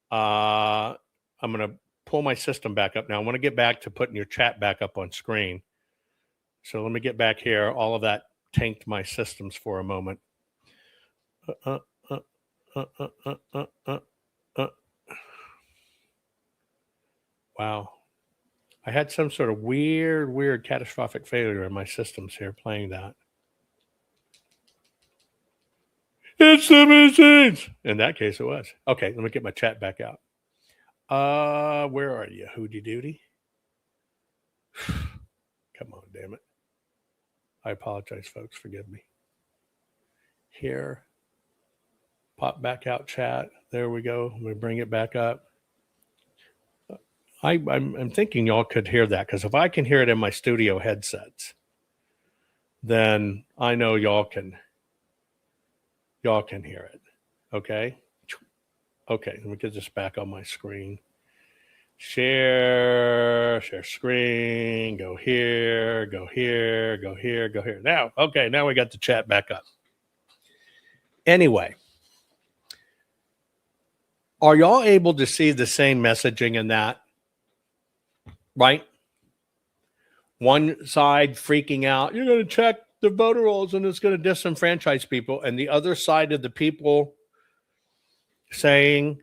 I'm going to pull my system back up now. I want to get back to putting your chat back up on screen. So let me get back here. All of that tanked my systems for a moment. Wow. I had some sort of weird catastrophic failure in my systems here playing that. It's the machines. In that case, it was. Okay, let me get my chat back out. Where are you, Hootie Doody? Come on, damn it. I apologize, folks. Forgive me. Here. Pop back out chat. There we go. Let me bring it back up. I'm thinking y'all could hear that, because if I can hear it in my studio headsets, then I know y'all can hear it. Okay. Okay. Let me get this back on my screen. Share screen. Go here. Go here. Go here. Go here. Now, okay. Now we got the chat back up. Anyway. Are y'all able to see the same messaging in that? Right? One side freaking out, you're going to check the voter rolls and it's going to disenfranchise people. And the other side of the people saying,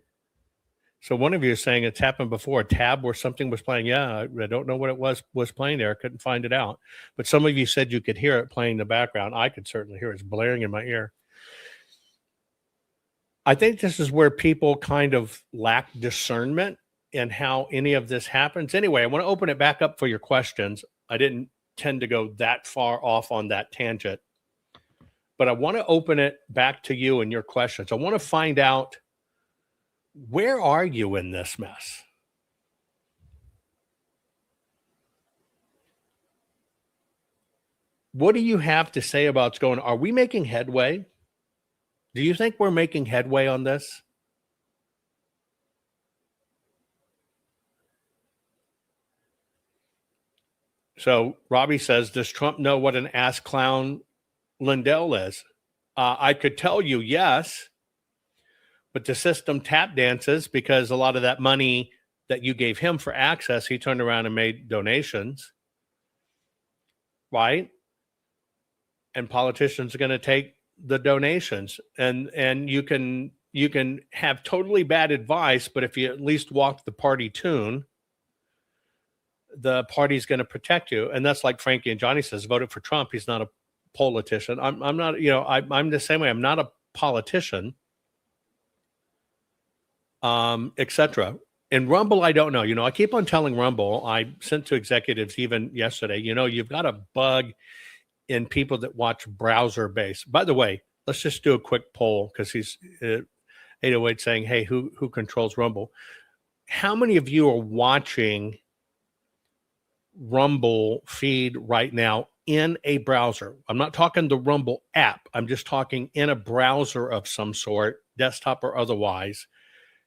so one of you is saying it's happened before, a tab where something was playing. Yeah, I don't know what it was playing there. I couldn't find it out. But some of you said you could hear it playing in the background. I could certainly hear it. It's blaring in my ear. I think this is where people kind of lack discernment in how any of this happens. Anyway, I want to open it back up for your questions. I didn't tend to go that far off on that tangent, but I want to open it back to you and your questions. I want to find out, where are you in this mess? What do you have to say about what's going on? Are we making headway? Do you think we're making headway on this? So Robbie says, does Trump know what an ass clown Lindell is? I could tell you yes, but the system tap dances because a lot of that money that you gave him for access, he turned around and made donations, right? And politicians are going to take the donations, and you can have totally bad advice, but if you at least walk the party tune, the party's going to protect you. And that's like Frankie and Johnny says, voted for Trump. He's not a politician. I'm not, I'm the same way. I'm not a politician, etc. And Rumble, I don't know. I keep on telling Rumble, I sent to executives even yesterday, you've got a bug in people that watch browser-based. By the way, let's just do a quick poll because he's 808 saying, hey, who controls Rumble? How many of you are watching Rumble feed right now in a browser? I'm not talking the Rumble app. I'm just talking in a browser of some sort, desktop or otherwise.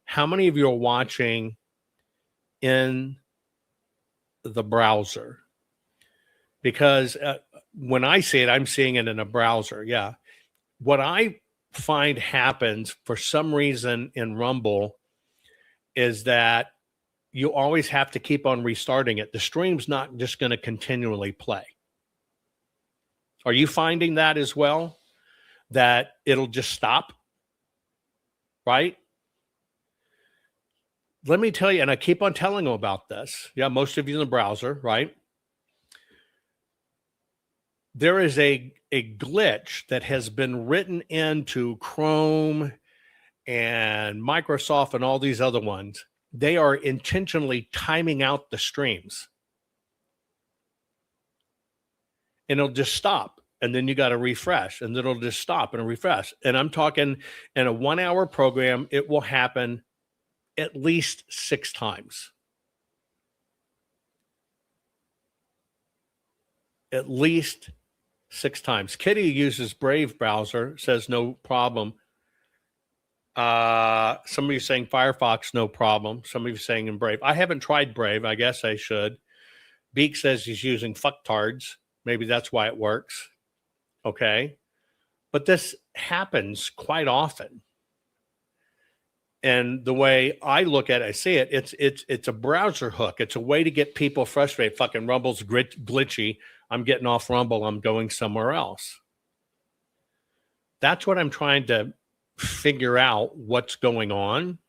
How many of you are watching in the browser? Because when I see it, I'm seeing it in a browser. Yeah. What I find happens for some reason in Rumble is that you always have to keep on restarting it. The stream's not just going to continually play. Are you finding that as well? That it'll just stop? Right? Let me tell you, and I keep on telling them about this. Yeah, most of you in the browser, right? There is a glitch that has been written into Chrome and Microsoft and all these other ones. They are intentionally timing out the streams. And it'll just stop. And then you got to refresh. And then it'll just stop and refresh. And I'm talking in a 1 hour program, it will happen at least 6 times. At least 6 times. Kitty uses Brave browser, says no problem. Somebody saying Firefox, no problem. Somebody saying in Brave. I haven't tried Brave. I guess I should. Beak says he's using fucktards. Maybe that's why it works. Okay. But this happens quite often. And the way I look at it, I see it, it's a browser hook. It's a way to get people frustrated. Fucking Rumble's glitchy. I'm getting off Rumble. I'm going somewhere else. That's what I'm trying to figure out, what's going on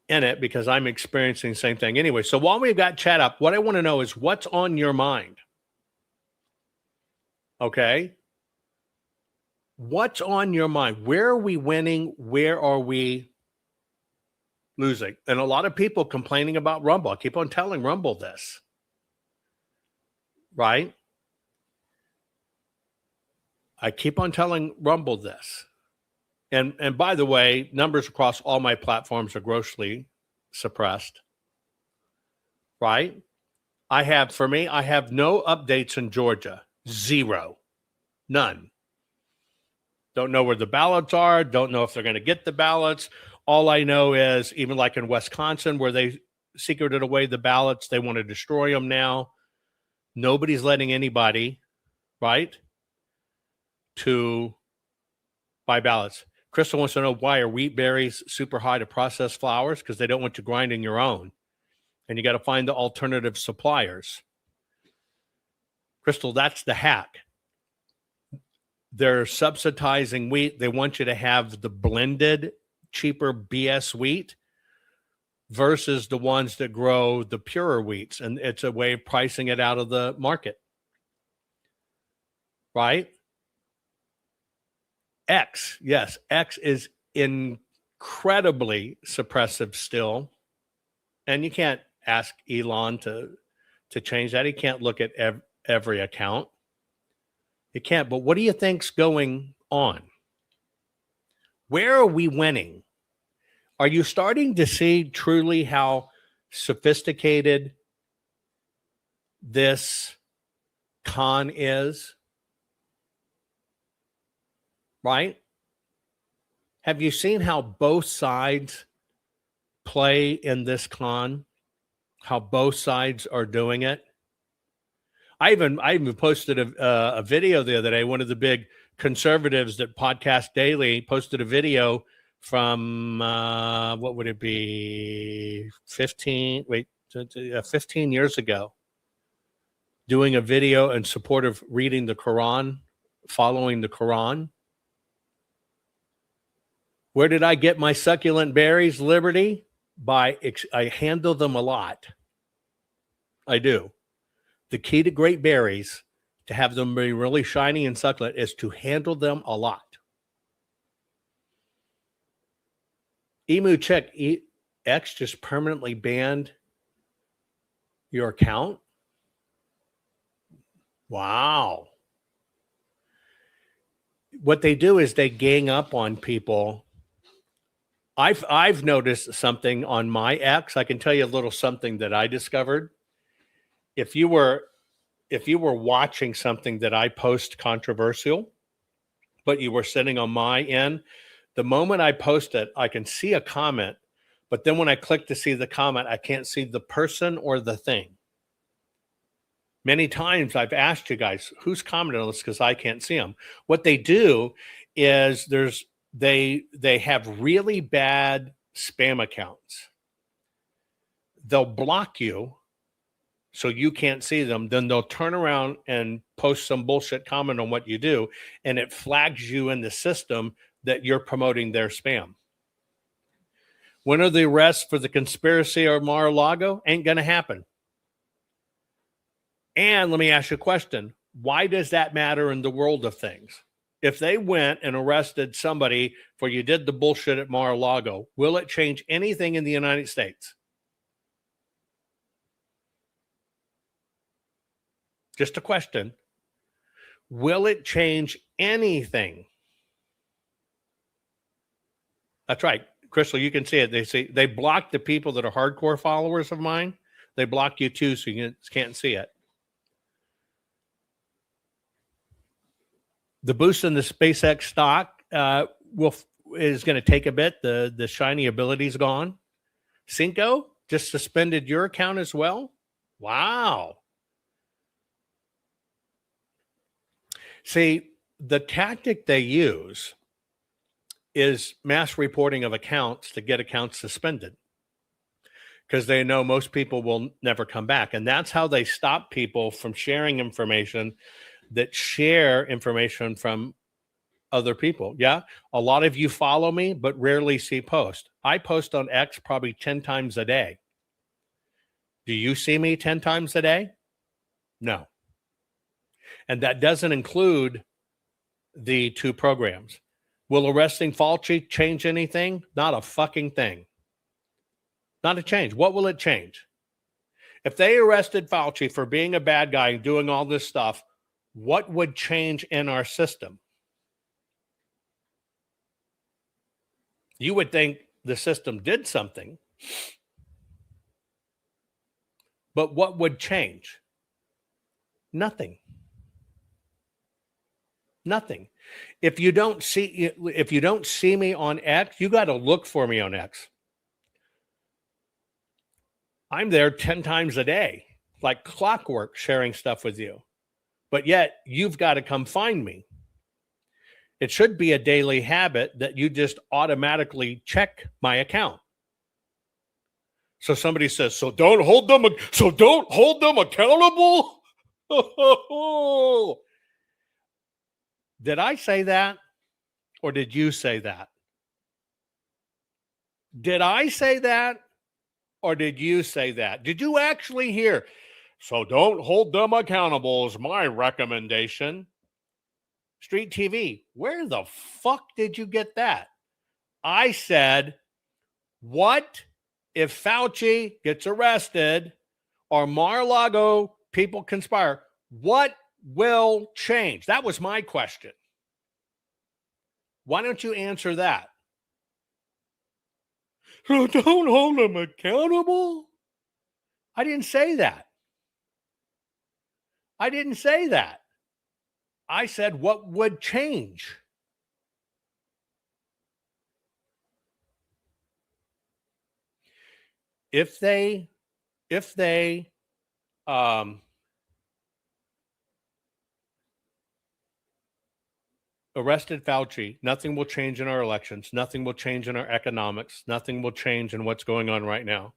in it, because I'm experiencing the same thing anyway. So while we've got chat up, what I want to know is what's on your mind. Okay. What's on your mind? Where are we winning? Where are we losing? And a lot of people complaining about Rumble. I keep on telling Rumble this. Right? I keep on telling Rumble this. And by the way, numbers across all my platforms are grossly suppressed. Right? I have no updates in Georgia. 0. None. Don't know where the ballots are. Don't know if they're going to get the ballots. All I know is, even like in Wisconsin, where they secreted away the ballots, they want to destroy them now. Nobody's letting anybody, right, to buy ballots. Crystal wants to know, why are wheat berries super high to process flours? Because they don't want you grinding your own. And you got to find the alternative suppliers. Crystal, that's the hack. They're subsidizing wheat. They want you to have the blended, cheaper BS wheat versus the ones that grow the purer wheats. And it's a way of pricing it out of the market. Right? X, yes, X is incredibly suppressive still. And you can't ask Elon to change that. He can't look at every account. You can't. But what do you think's going on? Where are we winning? Are you starting to see truly how sophisticated this con is? Right? Have you seen how both sides play in this con? How both sides are doing it? I even posted a video the other day. One of the big conservatives that podcast daily posted a video from what would it be, 15 years ago, doing a video in support of reading the Quran, following the Quran. Where did I get my succulent berries, Liberty? I handle them a lot. I do. The key to great berries, to have them be really shiny and succulent, is to handle them a lot. Emu check. X just permanently banned your account? Wow. What they do is they gang up on people. I've noticed something on my X. I can tell you a little something that I discovered. If you were watching something that I post controversial, but you were sitting on my end, the moment I post it, I can see a comment, but then when I click to see the comment, I can't see the person or the thing. Many times I've asked you guys, who's commenting on this, because I can't see them. What they do is they have really bad spam accounts. They'll block you so you can't see them. Then they'll turn around and post some bullshit comment on what you do, and it flags you in the system that you're promoting their spam. When are the arrests for the conspiracy of Mar-a-Lago? Ain't going to happen. And let me ask you a question. Why does that matter in the world of things? If they went and arrested somebody for you did the bullshit at Mar-a-Lago, will it change anything in the United States? Just a question. Will it change anything? That's right. Crystal, you can see it. They say they block the people that are hardcore followers of mine. They block you too, so you can't see it. The boost in the SpaceX stock is going to take a bit. The shiny ability's gone. Cinco just suspended your account as well. Wow. See, the tactic they use is mass reporting of accounts to get accounts suspended because they know most people will never come back. And that's how they stop people from sharing information that share information from other people. Yeah, a lot of you follow me, but rarely see posts. I post on X probably 10 times a day. Do you see me 10 times a day? No. And that doesn't include the 2 programs. Will arresting Fauci change anything? Not a fucking thing. Not a change. What will it change? If they arrested Fauci for being a bad guy and doing all this stuff, what would change in our system? You would think the system did something, but what would change? Nothing. Nothing. If you don't see me on X, you got to look for me on X. I'm there 10 times a day, like clockwork, sharing stuff with you. But yet you've got to come find me. It should be a daily habit that you just automatically check my account. So somebody says, so don't hold them accountable. Did I say that? Or did you say that? Did I say that? Or did you say that? Did you actually hear? So don't hold them accountable is my recommendation. Street TV, where the fuck did you get that? I said, what if Fauci gets arrested or Mar-a-Lago people conspire? What will change? That was my question. Why don't you answer that? So don't hold them accountable? I didn't say that. I didn't say that. I said, what would change? If they arrested Fauci, nothing will change in our elections. Nothing will change in our economics. Nothing will change in what's going on right now.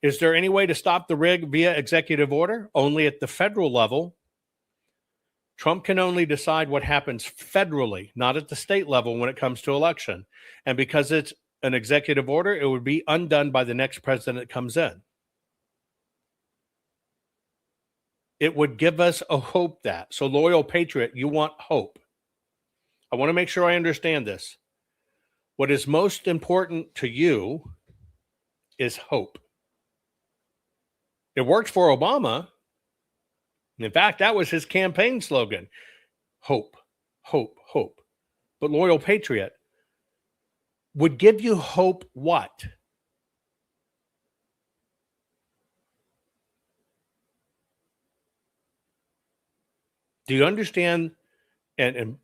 Is there any way to stop the rig via executive order? Only at the federal level. Trump can only decide what happens federally, not at the state level when it comes to election. And because it's an executive order, it would be undone by the next president that comes in. It would give us a hope that. So, loyal patriot, you want hope. I want to make sure I understand this. What is most important to you is hope. It worked for Obama. In fact, that was his campaign slogan. Hope, hope, hope. But Loyal Patriot would give you hope what? Do you understand? And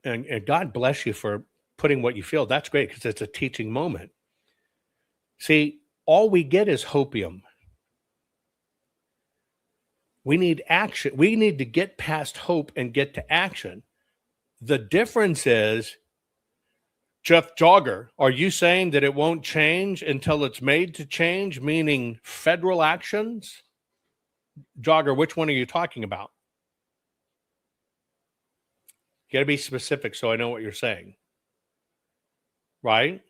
God bless you for putting what you feel. That's great because it's a teaching moment. See, all we get is hopium. We need action. We need to get past hope and get to action. The difference is, Jeff Jogger, are you saying that it won't change until it's made to change, meaning federal actions? Jogger, which one are you talking about? You got to be specific so I know what you're saying. Right?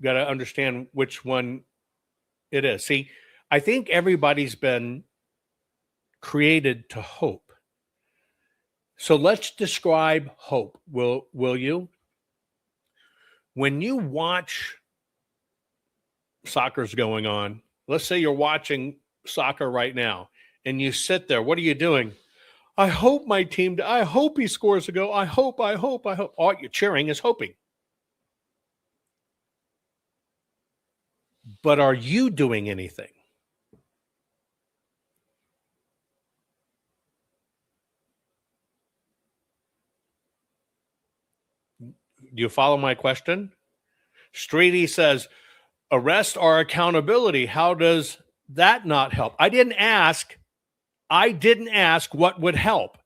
Got to understand which one it is. See, I think everybody's been created to hope. So let's describe hope. Will you? When you watch soccer's going on, let's say you're watching soccer right now, and you sit there, what are you doing? I hope my team, I hope he scores a goal. I hope. All you're cheering is hoping. But are you doing anything? Do you follow my question? Streety says, arrest or accountability. How does that not help? I didn't ask what would help.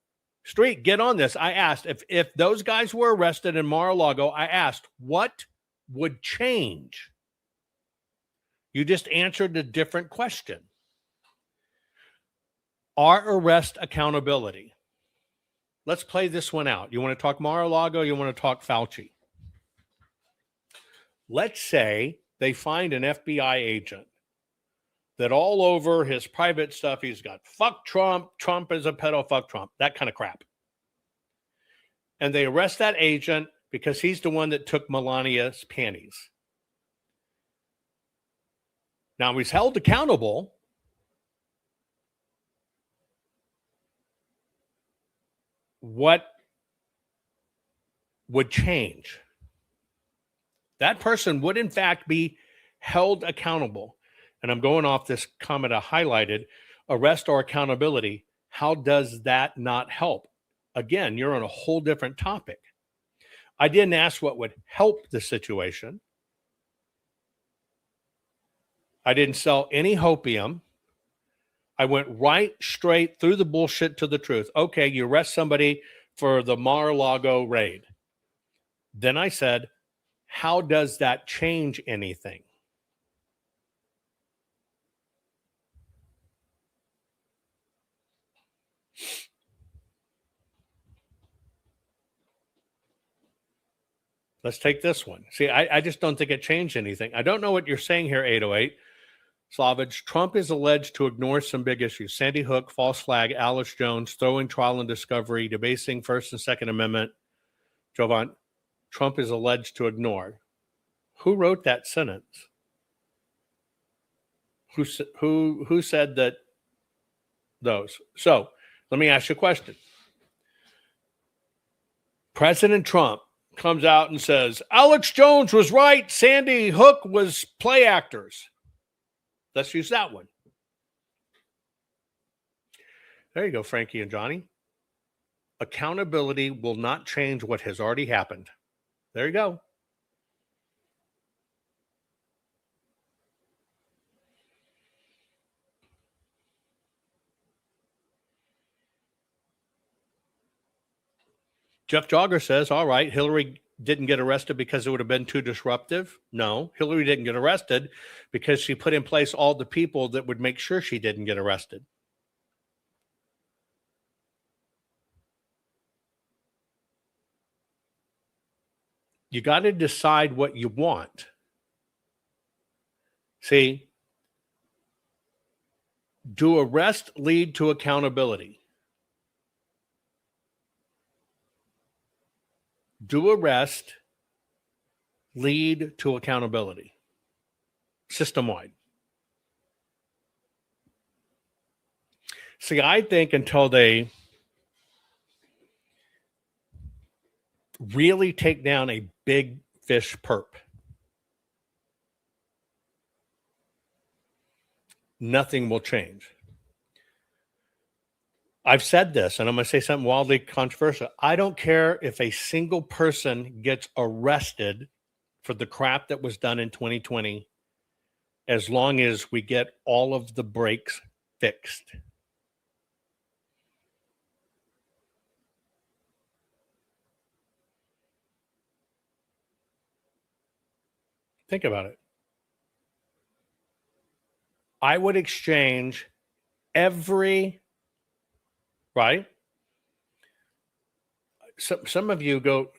Street, get on this. I asked if those guys were arrested in Mar-a-Lago, I asked what would change. You just answered a different question. Our arrest accountability. Let's play this one out. You want to talk Mar-a-Lago? You want to talk Fauci? Let's say they find an FBI agent that all over his private stuff, he's got fuck Trump, Trump is a pedo, fuck Trump, that kind of crap. And they arrest that agent because he's the one that took Melania's panties. Now he's held accountable. What would change? That person would, in fact, be held accountable. And I'm going off this comment I highlighted, arrest or accountability. How does that not help? Again, you're on a whole different topic. I didn't ask what would help the situation. I didn't sell any hopium. I went right straight through the bullshit to the truth. Okay, you arrest somebody for the Mar-a-Lago raid. Then I said, how does that change anything? Let's take this one. See, I just don't think it changed anything. I don't know what you're saying here, 808. Slavage, Trump is alleged to ignore some big issues. Sandy Hook, false flag, Alice Jones, throwing trial and discovery, debasing First and Second Amendment. Jovan, Trump is alleged to ignore. Who wrote that sentence? Who said that those? So let me ask you a question. President Trump comes out and says, Alex Jones was right. Sandy Hook was play actors. Let's use that one. There you go, Frankie and Johnny. Accountability will not change what has already happened. There you go. Jeff Jogger says, all right, Hillary didn't get arrested because it would have been too disruptive. No, Hillary didn't get arrested because she put in place all the people that would make sure she didn't get arrested. You got to decide what you want. See, do arrest lead to accountability? Do arrest lead to accountability system-wide? See, I think until they really take down a big fish perp, nothing will change. I've said this, and I'm going to say something wildly controversial. I don't care if a single person gets arrested for the crap that was done in 2020, as long as we get all of the breaks fixed. Think about it. I would exchange every, right? Some of you go,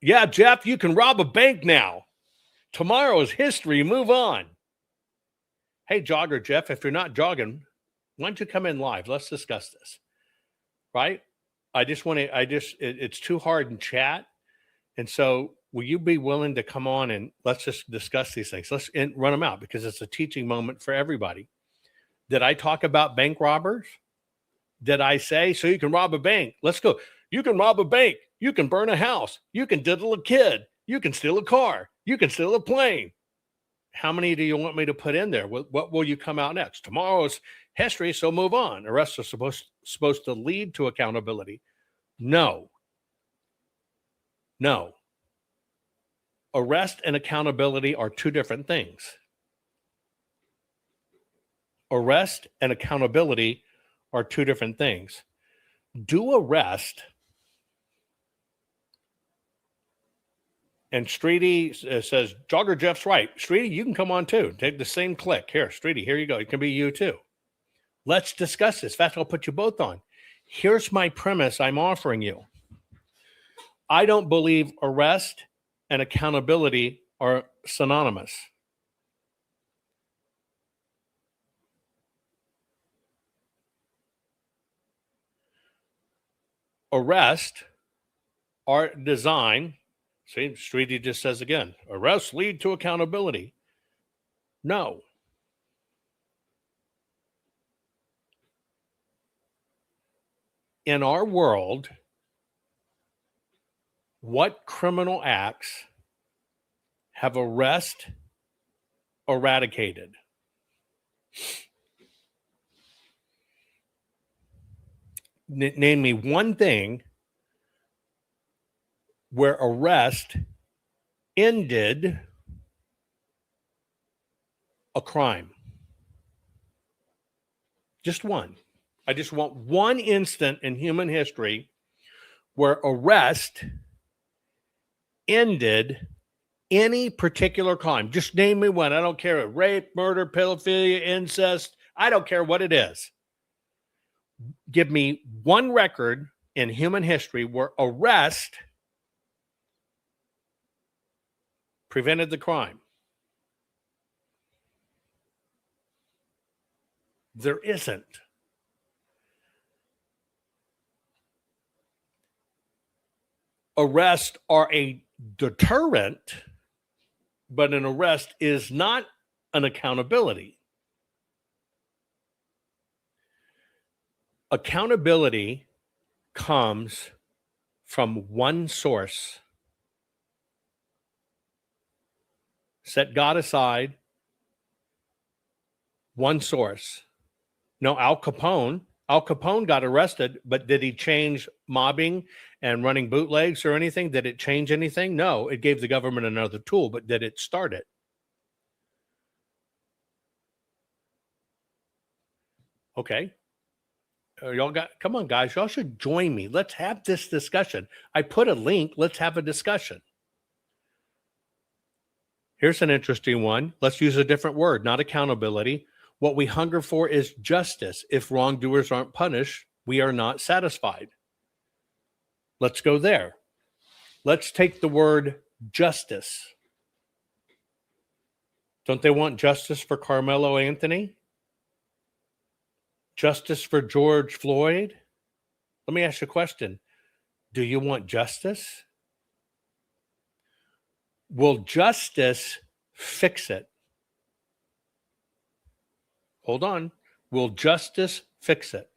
yeah, Jeff, you can rob a bank now. Tomorrow is history. Move on. Hey, jogger Jeff, if you're not jogging, why don't you come in live? Let's discuss this. Right? It's too hard in chat. And so will you be willing to come on and let's just discuss these things? Let's run them out because it's a teaching moment for everybody. Did I talk about bank robbers? Did I say, so you can rob a bank? Let's go. You can rob a bank. You can burn a house. You can diddle a kid. You can steal a car. You can steal a plane. How many do you want me to put in there? What will you come out next? Tomorrow's history, so move on. Arrests are supposed to lead to accountability. No. Arrest and accountability are two different things. Arrest and accountability are two different things. Do arrest, and Streety says, Jogger Jeff's right. Streety, you can come on too. Take the same click. Here, Streety, here you go. It can be you too. Let's discuss this. In fact, I'll put you both on. Here's my premise I'm offering you. I don't believe arrest and accountability are synonymous. Arrest are designed, see, Streety just says again, arrests lead to accountability. No. In our world, what criminal acts have arrest eradicated? Name me one thing where arrest ended a crime. Just one. I just want one instant in human history where arrest ended any particular crime. Just name me one. I don't care. Rape, murder, pedophilia, incest. I don't care what it is. Give me one record in human history where arrest prevented the crime. There isn't. Arrests are a deterrent, but an arrest is not an accountability. Accountability comes from one source. Set God aside. One source. No, Al Capone got arrested, but did he change mobbing and running bootlegs or anything? Did it change anything? No, it gave the government another tool, but did it start it? Okay. Come on, guys. Y'all should join me. Let's have this discussion. I put a link. Let's have a discussion. Here's an interesting one. Let's use a different word, not accountability. What we hunger for is justice. If wrongdoers aren't punished, we are not satisfied. Let's go there. Let's take the word justice. Don't they want justice for Carmelo Anthony? Justice for George Floyd? Let me ask you a question. Do you want justice? Will justice fix it? Hold on. Will justice fix it?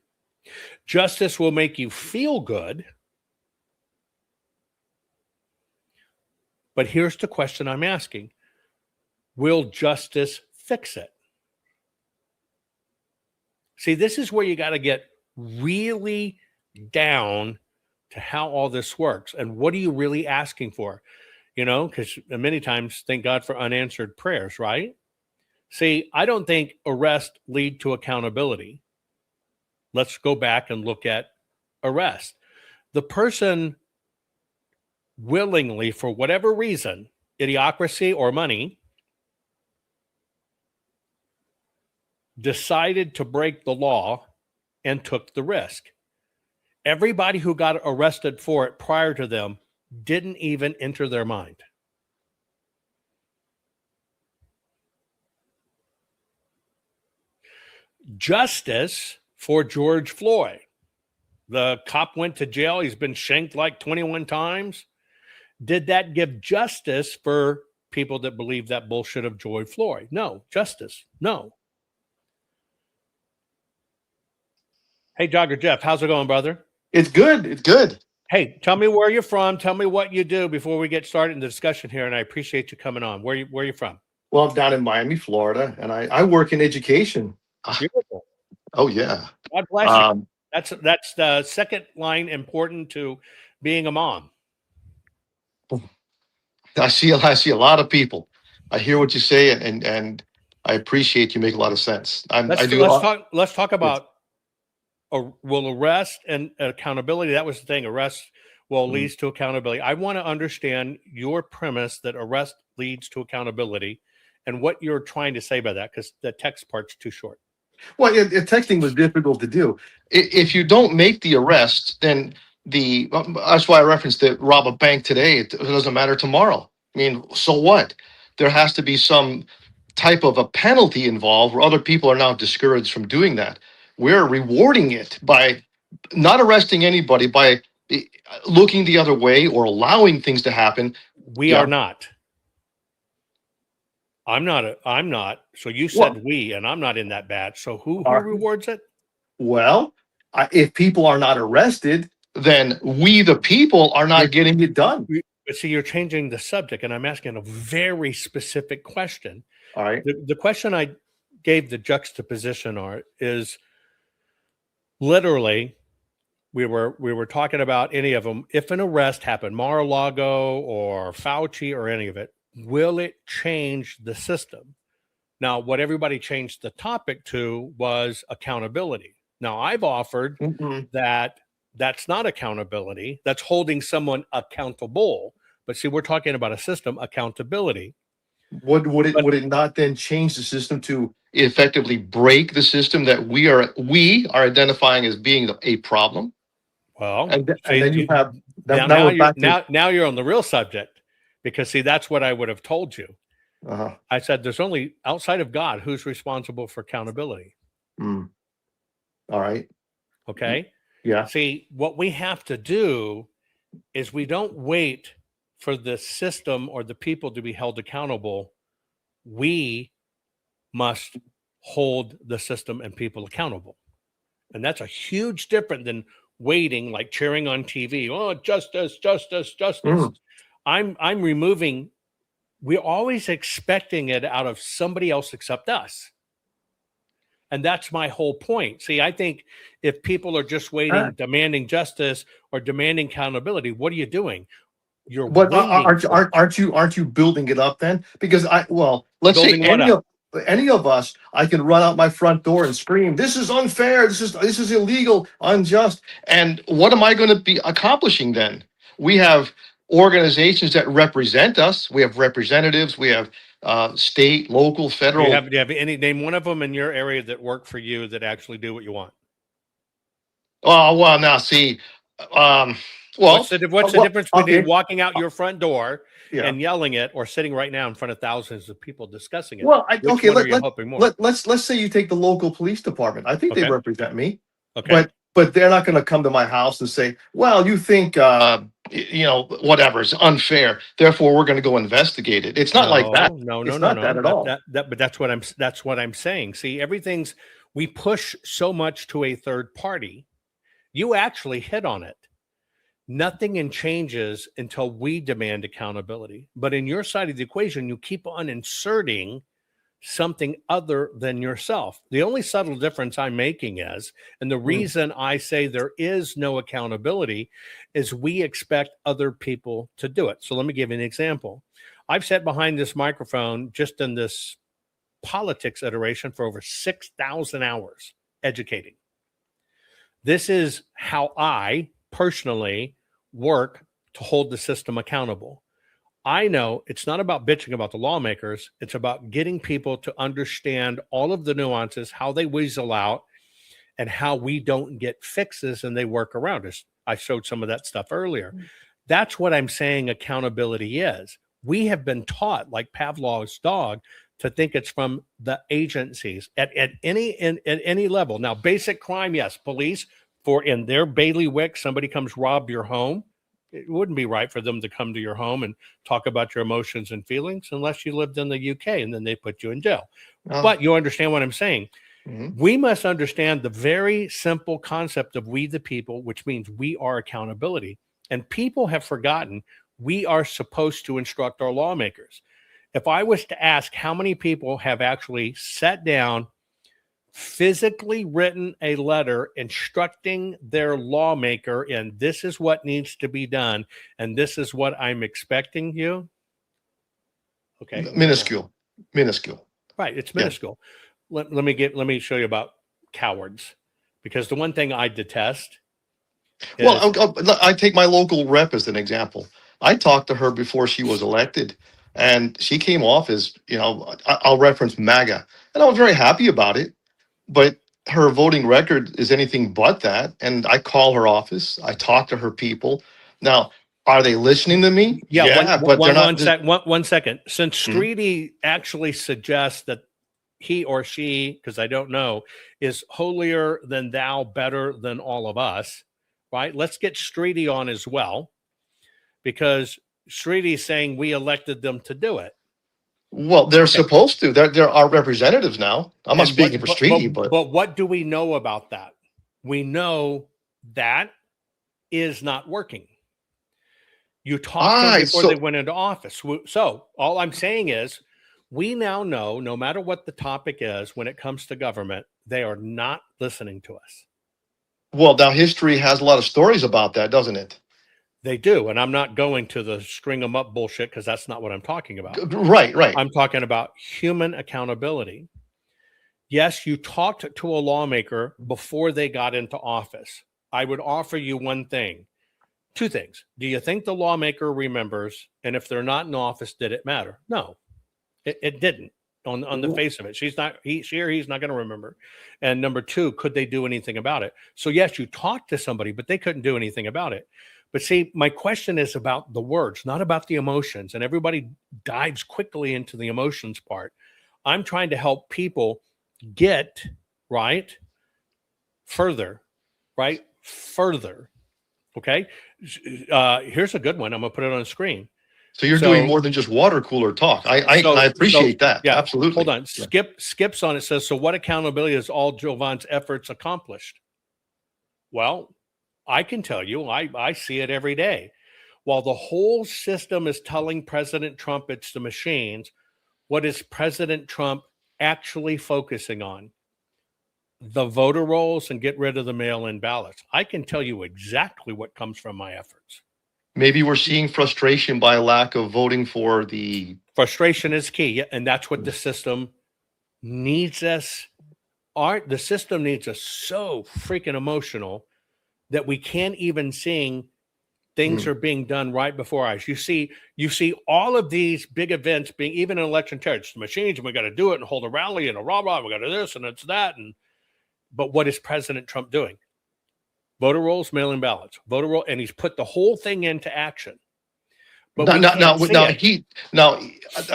Justice will make you feel good. But here's the question I'm asking. Will justice fix it? See, this is where you got to get really down to how all this works. And what are you really asking for? You know, because many times, thank God for unanswered prayers, right? See, I don't think arrest lead to accountability. Let's go back and look at arrest. The person willingly, for whatever reason, idiocracy or money, decided to break the law and took the risk. Everybody who got arrested for it prior to them didn't even enter their mind. Justice for George Floyd. The cop went to jail. He's been shanked like 21 times. Did that give justice for people that believe that bullshit of George Floyd? No. Justice? No. Hey, Jogger Jeff, how's it going, brother? It's good. It's good. Hey, tell me where you're from. Tell me what you do before we get started in the discussion here, and I appreciate you coming on. Where you from? Well, I'm down in Miami, Florida, and I work in education. Beautiful. Oh, yeah. God bless you. That's the second line important to being a mom. I see a lot of people. I hear what you say, and I appreciate you. Make a lot of sense. Let's talk about will arrest and accountability. That was the thing. Arrest leads to accountability. I want to understand your premise that arrest leads to accountability and what you're trying to say by that, because the text part's too short. Well, texting was difficult to do. If you don't make the arrest, then that's why I referenced that rob a bank today. It doesn't matter tomorrow. I mean, so what? There has to be some type of a penalty involved where other people are now discouraged from doing that. We're rewarding it by not arresting anybody, by looking the other way or allowing things to happen. We are not. I'm not. So you said we, and I'm not in that batch. So who rewards it? Well, if people are not arrested, then we, the people, are not getting it done. But see, you're changing the subject, and I'm asking a very specific question. All right. The question I gave the juxtaposition art is literally, we were talking about any of them. If an arrest happened, Mar-a-Lago or Fauci or any of it, will it change the system? Now, what everybody changed the topic to was accountability. Now, I've offered that that's not accountability. That's holding someone accountable. But see, we're talking about a system, accountability. Would it not then change the system to effectively break the system that we are identifying as being a problem? Well, and then you have now you're on the real subject, because see, that's what I would have told you. I said there's only outside of God who's responsible for accountability. All right. Okay. Yeah. See, what we have to do is we don't wait for the system or the people to be held accountable. We must hold the system and people accountable. And that's a huge difference than waiting, like cheering on TV. Oh, justice, justice, justice. I'm removing. We're always expecting it out of somebody else except us. And that's my whole point. See, I think if people are just waiting, demanding justice or demanding accountability, what are you doing? You're aren't you building it up then? Because let's say any of us, I can run out my front door and scream, "This is unfair. This is illegal, unjust." And what am I going to be accomplishing then? We have organizations that represent us. We have representatives. We have state, local, federal. Do you have any, name one of them in your area that work for you that actually do what you want? Oh, well, now see, what's the difference between walking out your front door and yelling it, or sitting right now in front of thousands of people discussing it? Well, let's say you take the local police department. I think they represent me. Okay. But they're not going to come to my house and say, "Well, you think whatever, it's unfair. Therefore, we're going to go investigate it. It's not like that. No, It's no, no, not that no. at all. But that's what I'm saying. See, we push so much to a third party. You actually hit on it. Nothing changes until we demand accountability. But in your side of the equation, you keep on inserting something other than yourself. The only subtle difference I'm making is, and the reason I say there is no accountability, is we expect other people to do it. So let me give you an example. I've sat behind this microphone just in this politics iteration for over 6,000 hours educating. This is how I personally work to hold the system accountable. I know it's not about bitching about the lawmakers. It's about getting people to understand all of the nuances, how they weasel out, and how we don't get fixes and they work around us. I showed some of that stuff earlier. That's what I'm saying accountability is. We have been taught, like Pavlov's dog, to think it's from the agencies at any level. Now, basic crime, yes, police, for in their bailiwick, somebody comes rob your home. It wouldn't be right for them to come to your home and talk about your emotions and feelings unless you lived in the UK, and then they put you in jail. But you understand what I'm saying. We must understand the very simple concept of we the people, which means we are accountability. And people have forgotten we are supposed to instruct our lawmakers. If I was to ask how many people have actually sat down, physically written a letter instructing their lawmaker, and this is what needs to be done, and this is what I'm expecting you. Okay. Minuscule. Right. It's minuscule. Yeah. Let me show you about cowards, because the one thing I detest. I take my local rep as an example. I talked to her before she was elected, and she came off as, I'll reference MAGA, and I was very happy about it. But her voting record is anything but that. And I call her office. I talk to her people. Now, are they listening to me? Yeah, but they're not. One second. Since Streety actually suggests that he or she, because I don't know, is holier than thou, better than all of us, right? Let's get Streety on as well, because Streety's saying we elected them to do it. Well, they're supposed to. They're our representatives now. I'm not speaking for Streety, but what do we know about that? We know that is not working. You talked to them before they went into office. So all I'm saying is we now know, no matter what the topic is, when it comes to government, they are not listening to us. Well, now history has a lot of stories about that, doesn't it? They do. And I'm not going to the string them up bullshit, because that's not what I'm talking about. Right. I'm talking about human accountability. Yes, you talked to a lawmaker before they got into office. I would offer you two things. Do you think the lawmaker remembers? And if they're not in office, did it matter? No, it didn't on the face of it. He's not going to remember. And number two, could they do anything about it? So yes, you talked to somebody, but they couldn't do anything about it. But see, my question is about the words, not about the emotions. And everybody dives quickly into the emotions part. I'm trying to help people get further. Okay. Here's a good one. I'm going to put it on the screen. So you're doing more than just water cooler talk. I appreciate that. Yeah, absolutely. Hold on. Skips on it says, so what accountability has all Jovan's efforts accomplished? Well, I can tell you, I see it every day. While the whole system is telling President Trump it's the machines, what is President Trump actually focusing on? The voter rolls and get rid of the mail-in ballots. I can tell you exactly what comes from my efforts. Maybe we're seeing frustration by a lack of voting for the... Frustration is key, and that's what the system needs us. The system needs us so freaking emotional that we can't even see things are being done right before our eyes. You see all of these big events being, even an election terrorist, the machines, and we got to do it and hold a rally and a rah-rah, we got to do this and it's that. But what is President Trump doing? Voter rolls, mail-in ballots, voter roll, and he's put the whole thing into action. But now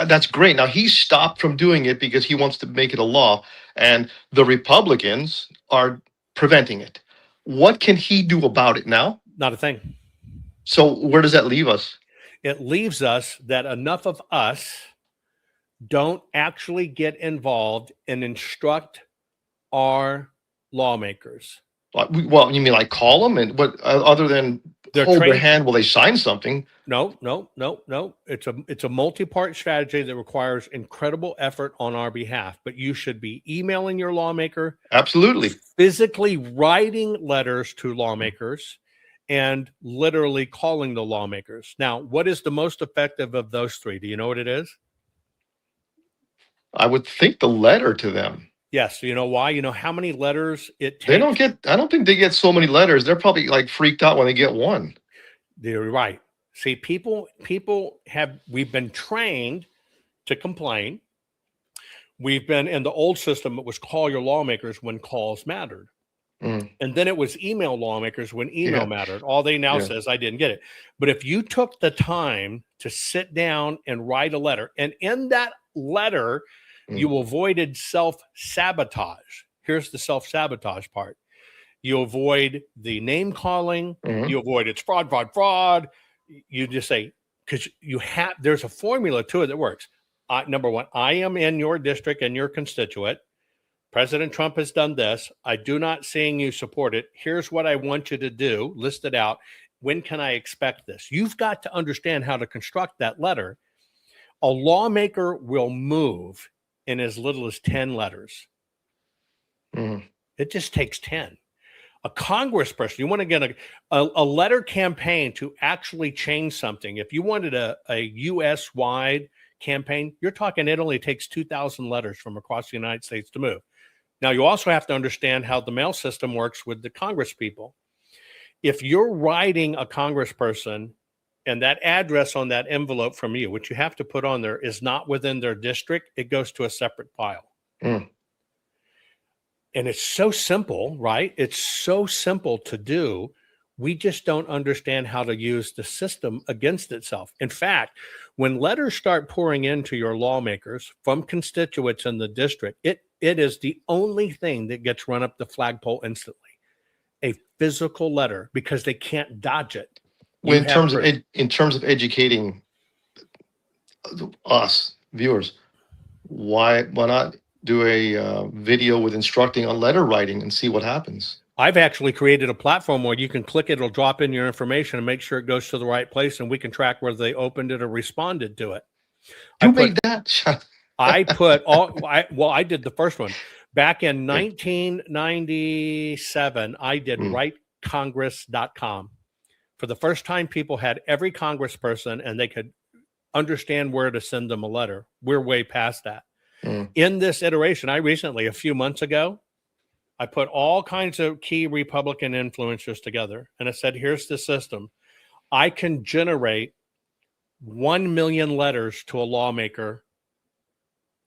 that's great. Now he stopped from doing it because he wants to make it a law, and the Republicans are preventing it. What can he do about it now? Not a thing. So where does that leave us? It leaves us that enough of us don't actually get involved and instruct our lawmakers. Well, you mean like call them, and what other than They're hold their trained. hand while they sign something? No. It's a multi-part strategy that requires incredible effort on our behalf. But you should be emailing your lawmaker, Absolutely. physically writing letters to lawmakers, and literally calling the lawmakers. Now, what is the most effective of those three? Do you know what it is? I would think the letter to them. Yes. You know why? You know how many letters it They takes? don't get, I don't think they get so many letters. They're probably like freaked out when they get one. You're right. See, we've been trained to complain. We've been in the old system, it was call your lawmakers when calls mattered. Mm. And then it was email lawmakers when email Yeah. mattered. All they now Yeah. says, I didn't get it. But if you took the time to sit down and write a letter, and in that letter, you avoided self-sabotage. Here's the self-sabotage part. You avoid the name calling. You avoid it's fraud. You just say, because there's a formula to it that works. Number one, I am in your district and your constituent. President Trump has done this. I do not seeing you support it. Here's what I want you to do. List it out. When can I expect this? You've got to understand how to construct that letter. A lawmaker will move in as little as 10 letters. It just takes 10. A congressperson, you want to get a letter campaign to actually change something. If you wanted a U.S.-wide campaign, you're talking it only takes 2,000 letters from across the United States to move. Now, you also have to understand how the mail system works with the Congress people. If you're writing a congressperson and that address on that envelope from you, which you have to put on there, is not within their district, it goes to a separate file. And it's so simple, right? It's so simple to do. We just don't understand how to use the system against itself. In fact, when letters start pouring into your lawmakers from constituents in the district, it is the only thing that gets run up the flagpole instantly. A physical letter, because they can't dodge it. In terms of educating us viewers, why not do a video with instructing on letter writing and see what happens? I've actually created a platform where you can click it, it'll drop in your information and make sure it goes to the right place, and we can track whether they opened it or responded to it. You made that? I did the first one. Back in 1997, I did writecongress.com. For the first time, people had every congressperson and they could understand where to send them a letter. We're way past that. In this iteration, a few months ago, I put all kinds of key Republican influencers together and I said, here's the system. I can generate 1 million letters to a lawmaker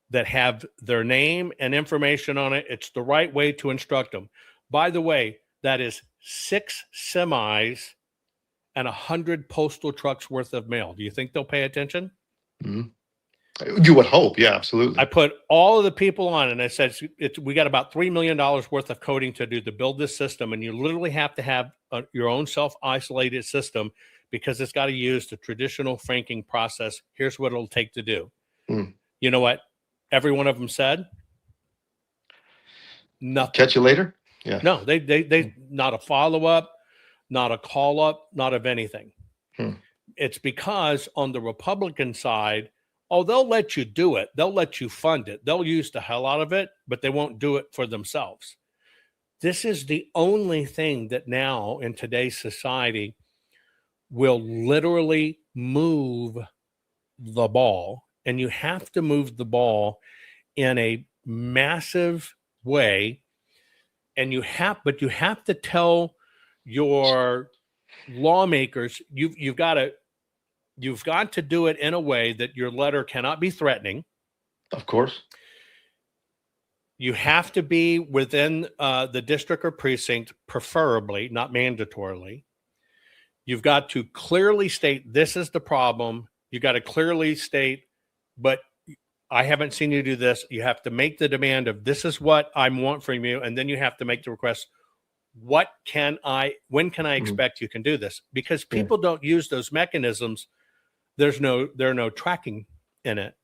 that have their name and information on it. It's the right way to instruct them. By the way, that is 6 semis and 100 postal trucks worth of mail. Do you think they'll pay attention? You would hope. Yeah, absolutely. I put all of the people on and I said, we got about $3 million worth of coding to do to build this system. And you literally have to have your own self-isolated system because it's got to use the traditional franking process. Here's what it'll take to do. You know what every one of them said? Nothing. Catch you later? Yeah. No, they not a follow-up, not a call-up, not of anything. It's because on the Republican side, they'll let you do it. They'll let you fund it. They'll use the hell out of it, but they won't do it for themselves. This is the only thing that now in today's society will literally move the ball. And you have to move the ball in a massive way. And you have to tell your lawmakers, you've got to do it in a way that your letter cannot be threatening. Of course. You have to be within the district or precinct, preferably, not mandatorily. You've got to clearly state this is the problem. You got to clearly state, but I haven't seen you do this. You have to make the demand of this is what I want from you. And then you have to make the request. when can I expect you can do this? Because people don't use those mechanisms. There are no tracking in it.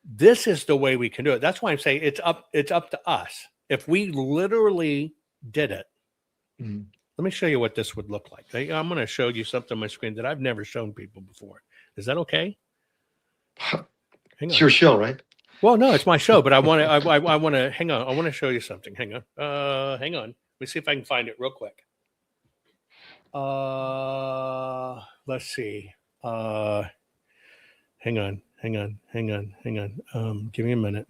This is the way we can do it. That's why I'm saying it's up to us. If we literally did it, let me show you what this would look like. I'm going to show you something on my screen that I've never shown people before. Is that okay? It's your show, right? Well, no, it's my show, but I want to. I want to hang on. I want to show you something. Hang on. Hang on. Let me see if I can find it real quick. Let's see. Hang on. Give me a minute.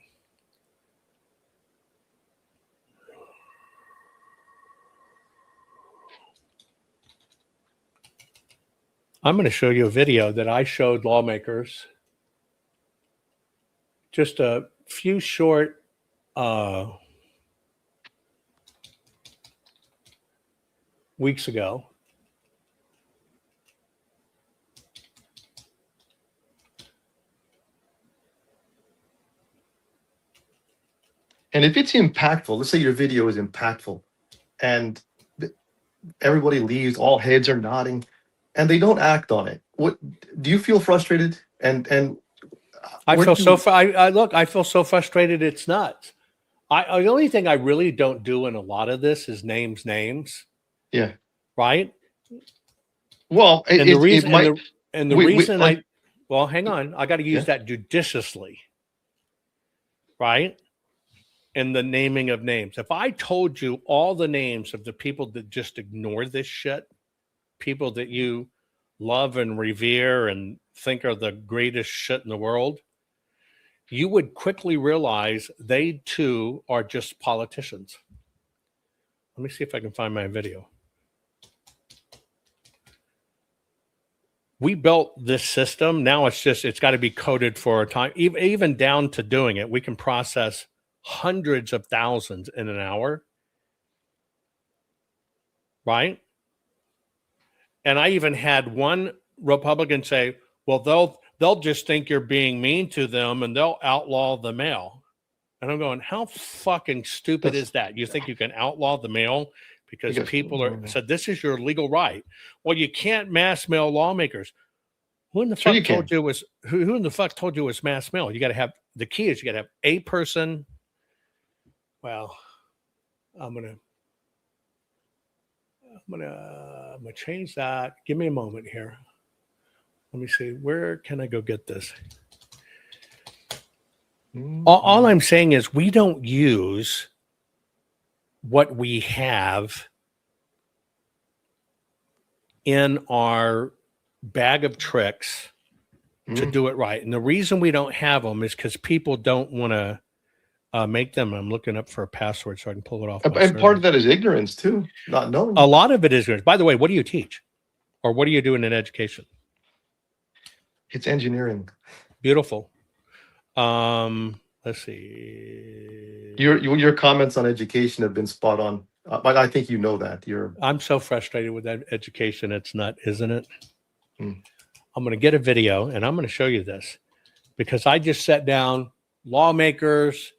I'm going to show you a video that I showed lawmakers just a few short weeks ago. And if it's impactful, let's say your video is impactful and everybody leaves, all heads are nodding, and they don't act on it. What do you feel frustrated? And I feel I feel so frustrated. It's nuts. The only thing I really don't do in a lot of this is names. Yeah. Right. Well, and the reason well, hang on. I got to use that judiciously. Right. And the naming of names. If I told you all the names of the people that just ignore this shit, people that you love and revere and think are the greatest shit in the world, you would quickly realize they too are just politicians. Let me see if I can find my video. We built this system. Now it's got to be coded for a time, even down to doing it. We can process hundreds of thousands in an hour. Right. And I even had one Republican say, well, they'll just think you're being mean to them and they'll outlaw the mail. And I'm going, how fucking stupid is that? You think you can outlaw the mail because people said this is your legal right? Well, you can't mass mail lawmakers. Who in the fuck told you it was mass mail? You got to have, the key is you got to have a person. Well, I'm gonna change that. Give me a moment here. Let me see. Where can I go get this? All I'm saying is we don't use what we have in our bag of tricks to do it right. And the reason we don't have them is because people don't want to make them. I'm looking up for a password so I can pull it off. And part of that is ignorance too, not knowing. A lot of it is ignorance. By the way, what do you teach? Or what are you doing in education? It's engineering. Beautiful. Let's see. Your comments on education have been spot on. But I think you know that. I'm so frustrated with that education. It's not, isn't it? I'm going to get a video and I'm going to show you this because I just sat down, lawmakers,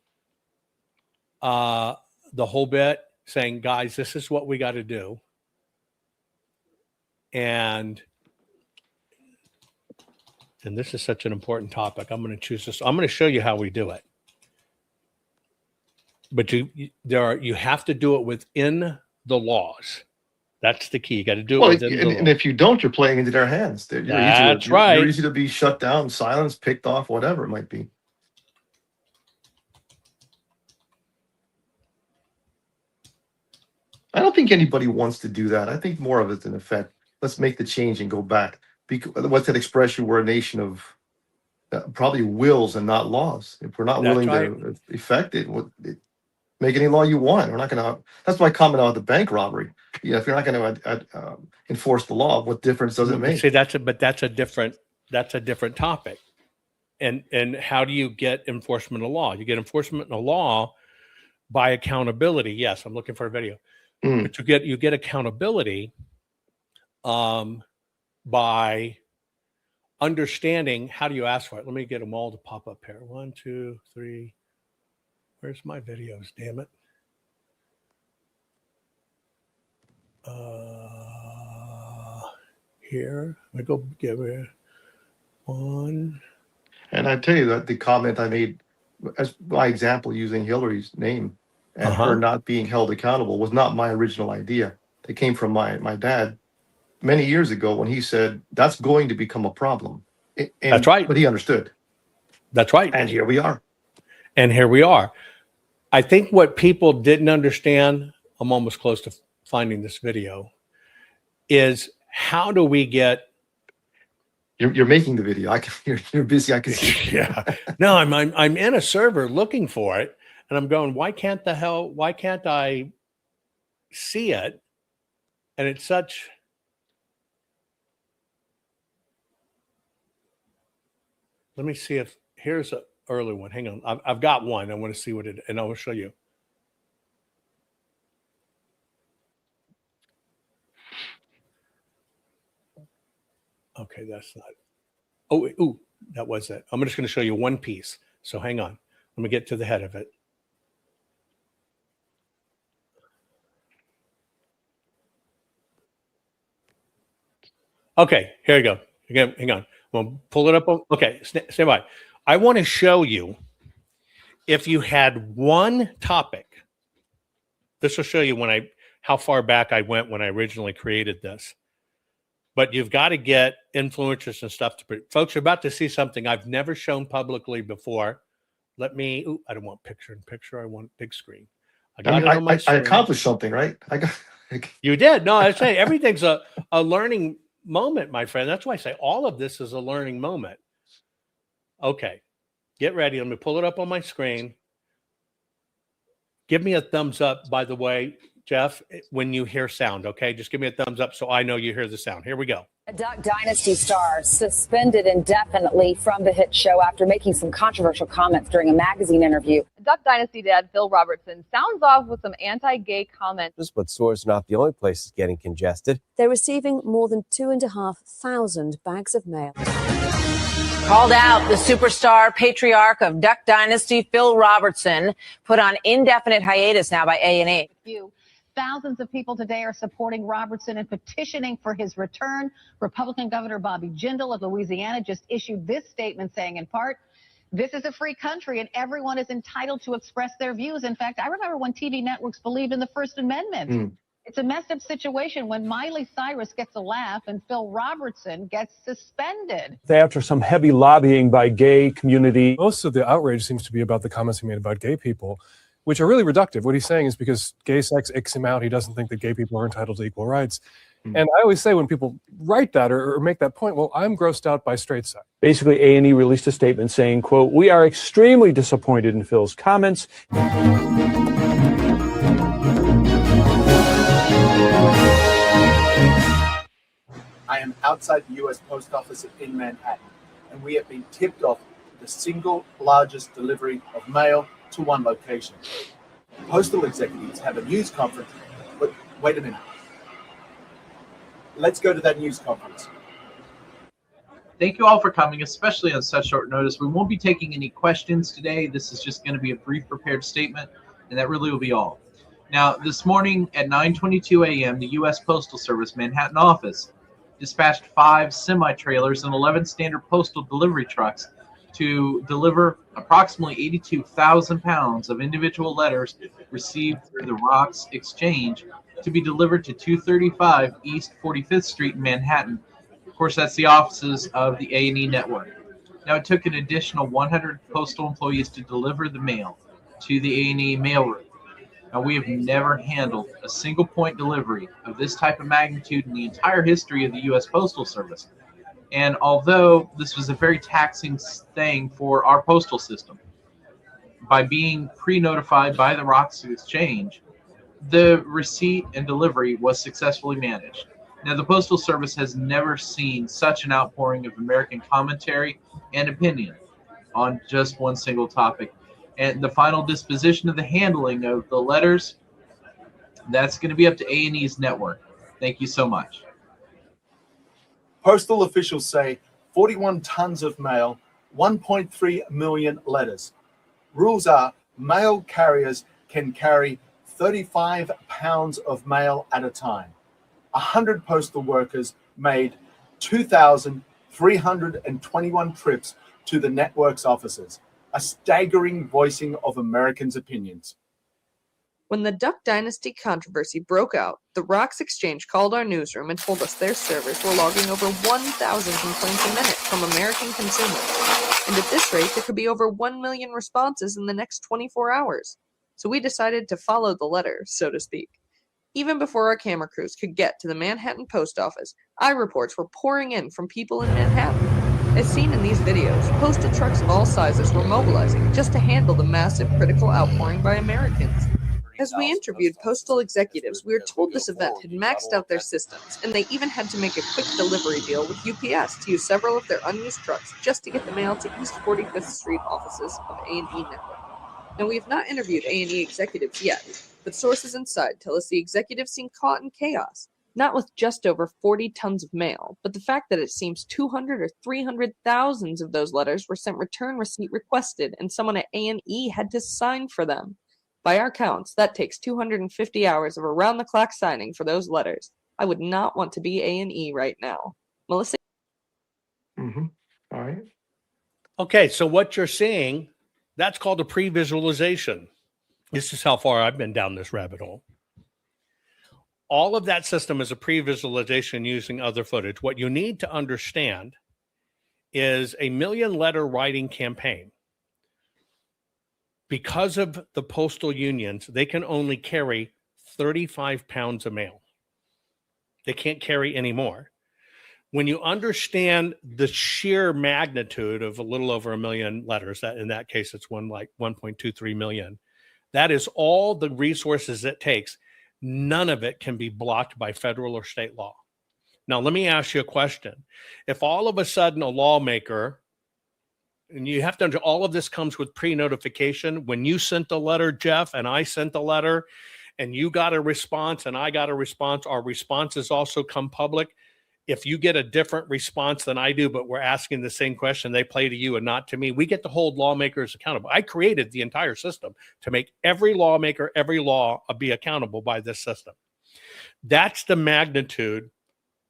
the whole bit, saying, guys, this is what we got to do. And this is such an important topic. I'm going to choose this. I'm going to show you how we do it. But you have to do it within the laws. That's the key. You got to do it within the law. And if you don't, you're playing into their hands. That's right. You're easy to be shut down, silenced, picked off, whatever it might be. I don't think anybody wants to do that. I think more of it's an effect. Let's make the change and go back. What's that expression? We're a nation of probably wills and not laws. If we're not willing to effect it, make any law you want. We're not going to. That's my comment about the bank robbery. Yeah, if you're not going to enforce the law, what difference does it make? See, that's a different topic. And how do you get enforcement of law? You get enforcement of law by accountability. Yes, I'm looking for a video. But you get accountability by understanding how do you ask for it. Let me get them all to pop up here. 1, 2, 3. Where's my videos? Damn it. here. I go give it one. And I tell you that the comment I made as my example using Hillary's name and her not being held accountable was not my original idea. It came from my dad many years ago when he said that's going to become a problem. That's right. But he understood. That's right. And here we are. And here we are. I think what people didn't understand, I'm almost close to finding this video, is how do we get. You're making the video. You're busy. I can see. Yeah. No, I'm in a server looking for it, and I'm going, why can't I see it? And it's such. Let me see if here's an early one. Hang on. I've got one. I want to see what it, and I will show you. Okay, that's not. Oh, that was it. I'm just going to show you one piece. So hang on. Let me get to the head of it. Okay, here you go. Again, hang on. I'm going to pull it up. Okay, stay by. I want to show you if you had one topic. This will show you how far back I went when I originally created this. But you've got to get influencers and stuff to folks are about to see something I've never shown publicly before. I don't want picture in picture. I want big screen. I accomplished something, right? You did. No, I say everything's a learning moment, my friend. That's why I say all of this is a learning moment. Okay, get ready. Let me pull it up on my screen. Give me a thumbs up, by the way, Jeff, when you hear sound, okay? Just give me a thumbs up so I know you hear the sound. Here we go. A Duck Dynasty star suspended indefinitely from the hit show after making some controversial comments during a magazine interview. Duck Dynasty dad Phil Robertson sounds off with some anti-gay comments. But stores are not the only places getting congested. They're receiving more than 2,500 bags of mail. Called out, the superstar patriarch of Duck Dynasty, Phil Robertson, put on indefinite hiatus now by A&E. Thousands of people today are supporting Robertson and petitioning for his return. Republican Governor Bobby Jindal of Louisiana just issued this statement saying, in part, this is a free country and everyone is entitled to express their views. In fact, I remember when TV networks believed in the First Amendment. It's a messed up situation when Miley Cyrus gets a laugh and Phil Robertson gets suspended. After some heavy lobbying by gay community. Most of the outrage seems to be about the comments he made about gay people, which are really reductive. What he's saying is because gay sex icks him out, he doesn't think that gay people are entitled to equal rights. And I always say when people write that or make that point, well, I'm grossed out by straight sex. Basically, A&E released a statement saying, quote, "We are extremely disappointed in Phil's comments." I am outside the U.S. Post Office in Manhattan, and we have been tipped off the single largest delivery of mail to one location. Postal executives have a news conference, but wait a minute. Let's go to that news conference. Thank you all for coming, especially on such short notice. We won't be taking any questions today. This is just going to be a brief prepared statement, and that really will be all. Now, this morning at 9:22 a.m., the U.S. Postal Service Manhattan office dispatched 5 semi-trailers and 11 standard postal delivery trucks to deliver approximately 82,000 pounds of individual letters received through the Rocks Exchange to be delivered to 235 East 45th Street in Manhattan. Of course, that's the offices of the A&E network. Now, it took an additional 100 postal employees to deliver the mail to the A&E mailroom. Now, we have never handled a single point delivery of this type of magnitude in the entire history of the U.S. Postal Service. And although this was a very taxing thing for our postal system, by being pre-notified by the Rocks Exchange, the receipt and delivery was successfully managed. Now, the Postal Service has never seen such an outpouring of American commentary and opinion on just one single topic. And the final disposition of the handling of the letters, that's going to be up to A&E's network. Thank you so much. Postal officials say 41 tons of mail, 1.3 million letters. Rules are mail carriers can carry 35 pounds of mail at a time. 100 postal workers made 2,321 trips to the network's offices, a staggering voicing of Americans' opinions. When the Duck Dynasty controversy broke out, the Rocks Exchange called our newsroom and told us their servers were logging over 1,000 complaints a minute from American consumers. And at this rate, there could be over 1 million responses in the next 24 hours. So we decided to follow the letter, so to speak. Even before our camera crews could get to the Manhattan post office, reports were pouring in from people in Manhattan. As seen in these videos, postal trucks of all sizes were mobilizing just to handle the massive critical outpouring by Americans. As we interviewed postal executives, we were told this event had maxed out their systems, and they even had to make a quick delivery deal with UPS to use several of their unused trucks just to get the mail to East 45th Street offices of A&E Network. Now, we have not interviewed A&E executives yet, but sources inside tell us the executives seem caught in chaos, not with just over 40 tons of mail, but the fact that it seems 200 or 300,000 of those letters were sent return receipt requested, and someone at A&E had to sign for them. By our counts, that takes 250 hours of around-the-clock signing for those letters. I would not want to be A&E right now. Melissa? Mm-hmm. All right. Okay, so what you're seeing, that's called a pre-visualization. This is how far I've been down this rabbit hole. All of that system is a pre-visualization using other footage. What you need to understand is a 1 million letter writing campaign. Because of the postal unions, they can only carry 35 pounds of mail. They can't carry any more. When you understand the sheer magnitude of a little over 1 million letters, that in that case it's 1.23 million, that is all the resources it takes. None of it can be blocked by federal or state law. Now, let me ask you a question. If all of a sudden a lawmaker, and you have to understand, all of this comes with pre-notification. When you sent the letter, Jeff, and I sent the letter, and you got a response and I got a response, our responses also come public. If you get a different response than I do, but we're asking the same question, they play to you and not to me, we get to hold lawmakers accountable. I created the entire system to make every lawmaker, every law be accountable by this system. That's the magnitude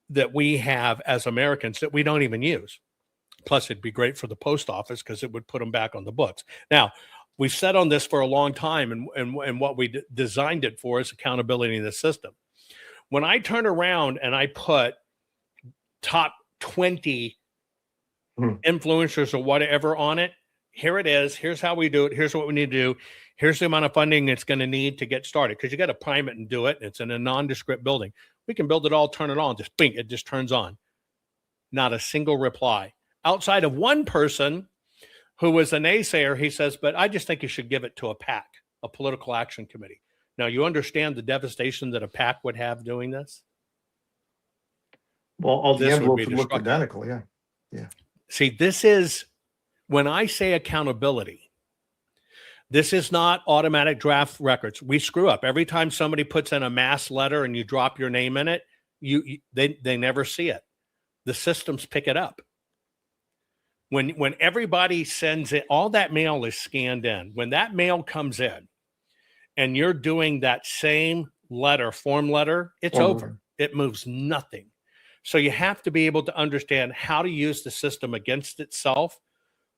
that we have as Americans that we don't even use. Plus, it'd be great for the post office because it would put them back on the books. Now, we've said on this for a long time, and what we designed it for is accountability in the system. When I turn around and I put top 20 influencers or whatever on it, here it is. Here's how we do it. Here's what we need to do. Here's the amount of funding it's going to need to get started, because you got to prime it and do it. It's in a nondescript building. We can build it all, turn it on, just bing, it just turns on. Not a single reply. Outside of one person who was a naysayer, he says, but I just think you should give it to a PAC, a political action committee. Now, you understand the devastation that a PAC would have doing this? Well, all the This would envelopes be would look destructive. identical, yeah. Yeah. See, this is, when I say accountability, this is not automatic draft records. We screw up. Every time somebody puts in a mass letter and you drop your name in it, they never see it. The systems pick it up. When everybody sends it, all that mail is scanned in. When that mail comes in and you're doing that same letter, form letter, it's over. It moves nothing. So you have to be able to understand how to use the system against itself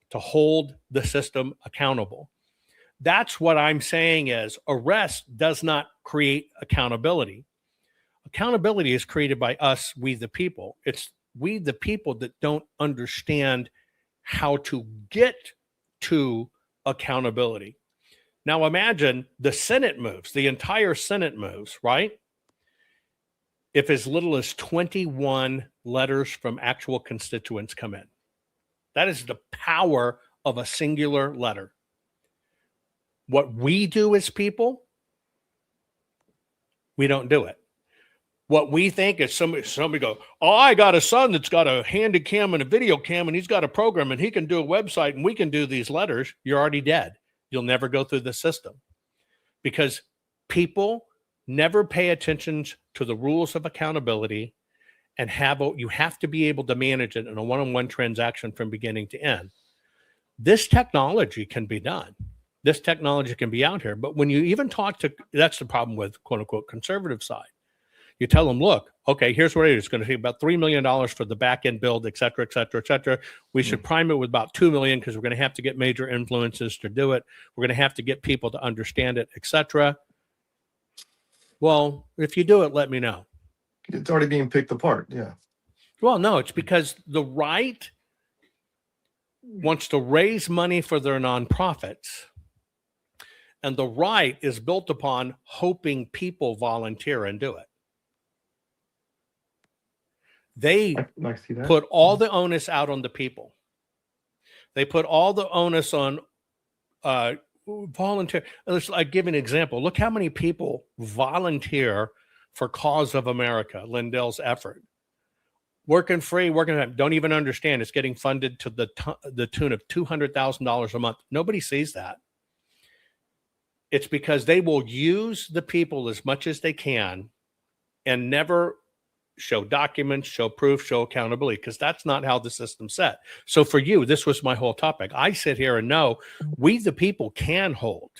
to hold the system accountable. That's what I'm saying is arrest does not create accountability. Accountability is created by us, we the people. It's we the people that don't understand how to get to accountability. Now imagine the Senate moves, the entire Senate moves, right? If as little as 21 letters from actual constituents come in. That is the power of a singular letter. What we do as people, we don't do it. What we think is somebody go, oh, I got a son that's got a handy cam and a video cam, and he's got a program, and he can do a website, and we can do these letters. You're already dead. You'll never go through the system, because people never pay attention to the rules of accountability, and you have to be able to manage it in a one-on-one transaction from beginning to end. This technology can be done. This technology can be out here. But when you even talk to, that's the problem with quote unquote conservative side. You tell them, look, okay, here's what it is. It's going to take about $3 million for the back end build, et cetera, et cetera, et cetera. We should prime it with about $2 million because we're going to have to get major influencers to do it. We're going to have to get people to understand it, et cetera. Well, if you do it, let me know. It's already being picked apart. Yeah. Well, no, it's because the right wants to raise money for their nonprofits. And the right is built upon hoping people volunteer and do it. They I see that. put all the onus out on the people. They put all the onus on volunteer. I give an example. Look how many people volunteer for Cause of America, Lindell's effort. Working free, don't even understand. It's getting funded to the tune of $200,000 a month. Nobody sees that. It's because they will use the people as much as they can and never show documents, show proof, show accountability, because that's not how the system's set. So for you, this was my whole topic. I sit here and know we, the people, can hold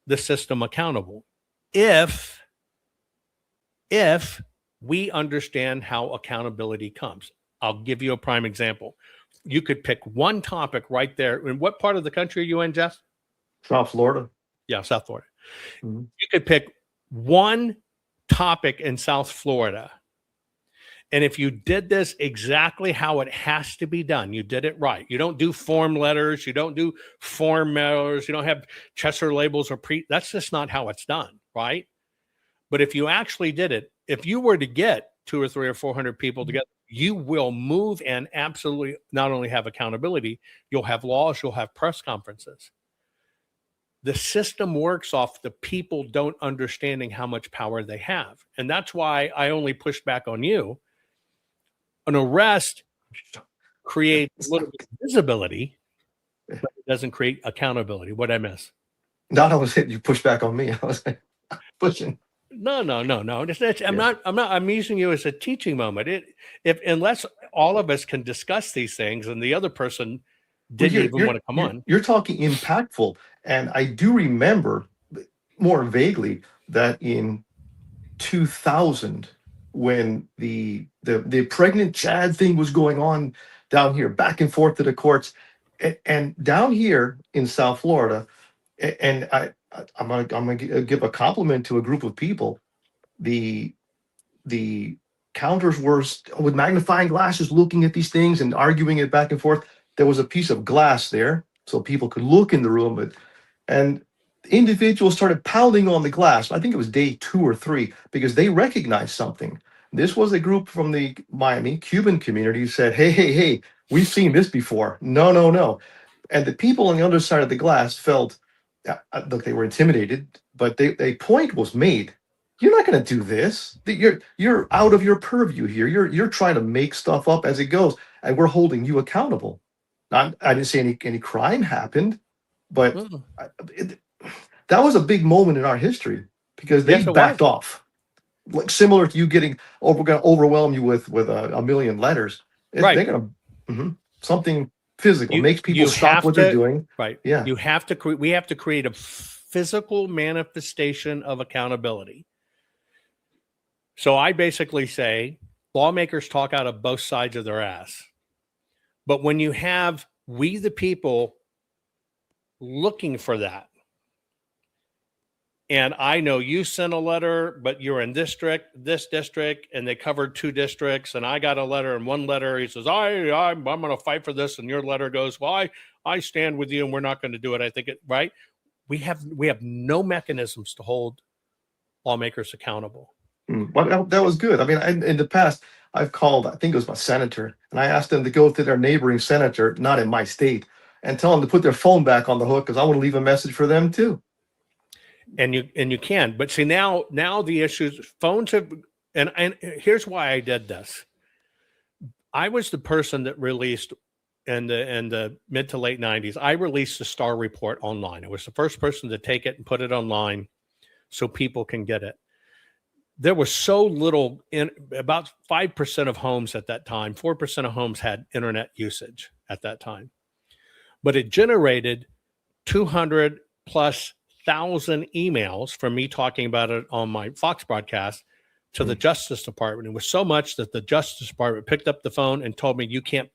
the system accountable if we understand how accountability comes. I'll give you a prime example. You could pick one topic right there. In what part of the country are you in, Jeff? South Florida. Yeah, South Florida. Mm-hmm. You could pick one topic in South Florida. And if you did this exactly how it has to be done, you did it right. You don't do form letters. You don't do form mailers. You don't have Chester labels or that's just not how it's done, right? But if you actually did it, if you were to get 200 or 300 or 400 people together, you will move and absolutely not only have accountability, you'll have laws, you'll have press conferences. The system works off the people don't understanding how much power they have. And that's why I only pushed back on you. An arrest creates a little bit of visibility, but it doesn't create accountability. What'd I miss? Not I was hitting you push back on me. I was like, pushing. No. I'm using you as a teaching moment. Unless all of us can discuss these things and the other person didn't even want to come on. You're talking impactful. And I do remember more vaguely that in 2000, when the pregnant Chad thing was going on down here, back and forth to the courts, and down here in South Florida, and I'm gonna give a compliment to a group of people. The counters were with magnifying glasses looking at these things and arguing it back and forth. There was a piece of glass there so people could look in the room, and individuals started pounding on the glass. I think it was day 2 or 3 because they recognized something. This was a group from the Miami Cuban community who said, hey, we've seen this before. No. And the people on the other side of the glass felt, look, they were intimidated, but a point was made. You're not going to do this. You're out of your purview here. You're trying to make stuff up as it goes, and we're holding you accountable. I didn't say any crime happened, but that was a big moment in our history because they backed off. Like similar to you getting, we're going to overwhelm you with a million letters. Right. They're going to something physical makes people stop what they're doing. Right. Yeah. We have to create a physical manifestation of accountability. So I basically say lawmakers talk out of both sides of their ass. But when you have we the people looking for that, and I know you sent a letter, but you're in this district, and they covered 2 districts, and I got a letter, and one letter, he says, I'm going to fight for this, and your letter goes, well, I stand with you, and we're not going to do it. I think it, right? We have no mechanisms to hold lawmakers accountable. Well, that was good. I mean, in the past, I've called, I think it was my senator, and I asked them to go to their neighboring senator, not in my state, and tell them to put their phone back on the hook because I want to leave a message for them too. And you can, but see now the issues, phones have, and here's why I did this. I was the person that released in the mid to late 90s. I released the Star Report online. I was the first person to take it and put it online so people can get it. There was so little, about 5% of homes at that time, 4% of homes had internet usage at that time, but it generated 200+ thousand emails from me talking about it on my Fox broadcast to the Justice Department. It was so much that the Justice Department picked up the phone and told me, you can't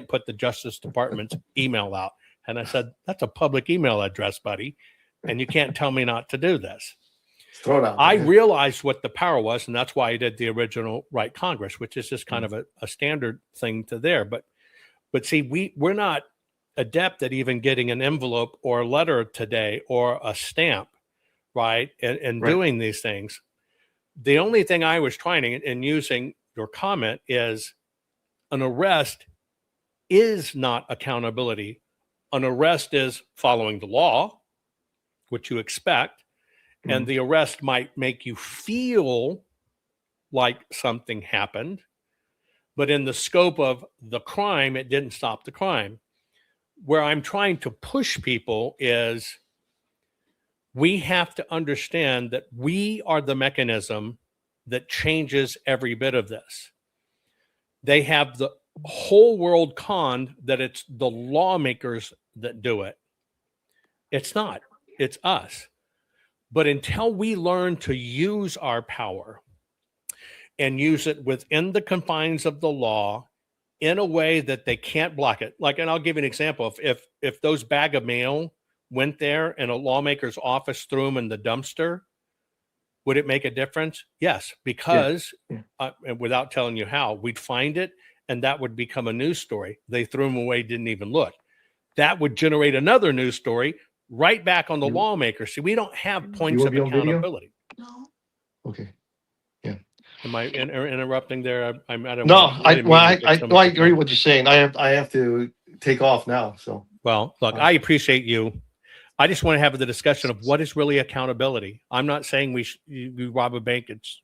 put the Justice Department's email out. And I said, that's a public email address, buddy. And you can't tell me not to do this. Throw it out. I realized what the power was, and that's why I did the original Right Congress, which is just kind of a standard thing to there. But see, we're not adept at even getting an envelope or a letter today or a stamp, right? And doing these things. The only thing I was trying and using your comment is an arrest is not accountability. An arrest is following the law, which you expect, and the arrest might make you feel like something happened, but in the scope of the crime, it didn't stop the crime. Where I'm trying to push people is we have to understand that we are the mechanism that changes every bit of this. They have the whole world conned that it's the lawmakers that do it. It's not. It's us. But until we learn to use our power and use it within the confines of the law in a way that they can't block it. Like, and I'll give you an example. If those bag of mail went there and a lawmaker's office threw them in the dumpster, would it make a difference? Yes, because and without telling you how, we'd find it and that would become a news story. They threw them away, didn't even look. That would generate another news story right back on the lawmaker. See, we don't have points of accountability. No. Okay. Yeah. Am I interrupting there? I'm at a I agree with what you're saying. I have to take off now. So well, look, I appreciate you. I just want to have the discussion of what is really accountability. I'm not saying we rob a bank. It's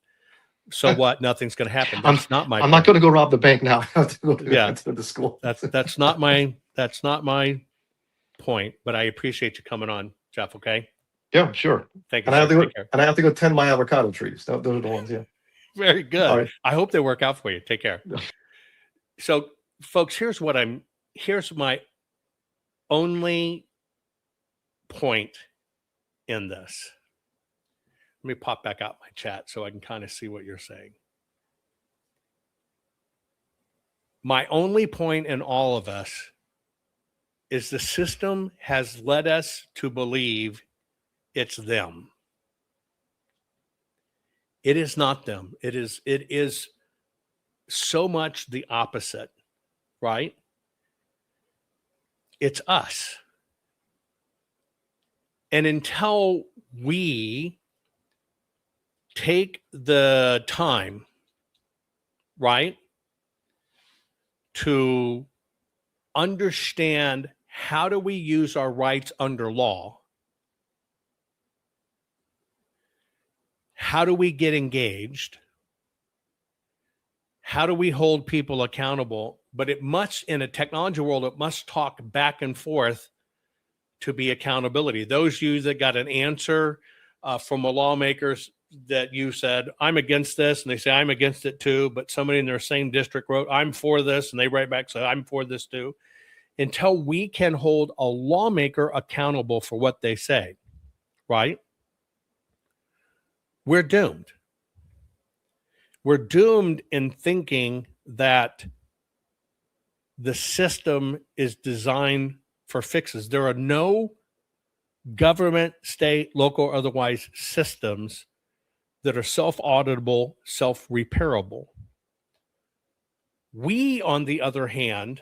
so what? Nothing's going to happen. That's not my. I'm not going to go rob the bank now. I have to go to the school. That's not my point. But I appreciate you coming on, Jeff. Okay. Yeah, sure. Thank you. And I have to go tend my avocado trees. Those are the ones. Yeah. Very good. All right. I hope they work out for you. Take care. So, folks, here's my only point in this. Let me pop back out my chat so I can kind of see what you're saying. My only point in all of us is the system has led us to believe it's them. It is not them. It is so much the opposite, right? It's us. And until we take the time, right, to understand how do we use our rights under law, how do we get engaged, how do we hold people accountable, but it must, in a technology world, it must talk back and forth to be accountability. Those of you that got an answer from a lawmakers that you said, I'm against this, and they say, I'm against it too, but somebody in their same district wrote, I'm for this, and they write back, say, I'm for this too. Until we can hold a lawmaker accountable for what they say, right? We're doomed. We're doomed in thinking that the system is designed for fixes. There are no government, state, local, or otherwise systems that are self-auditable, self-repairable. We, on the other hand,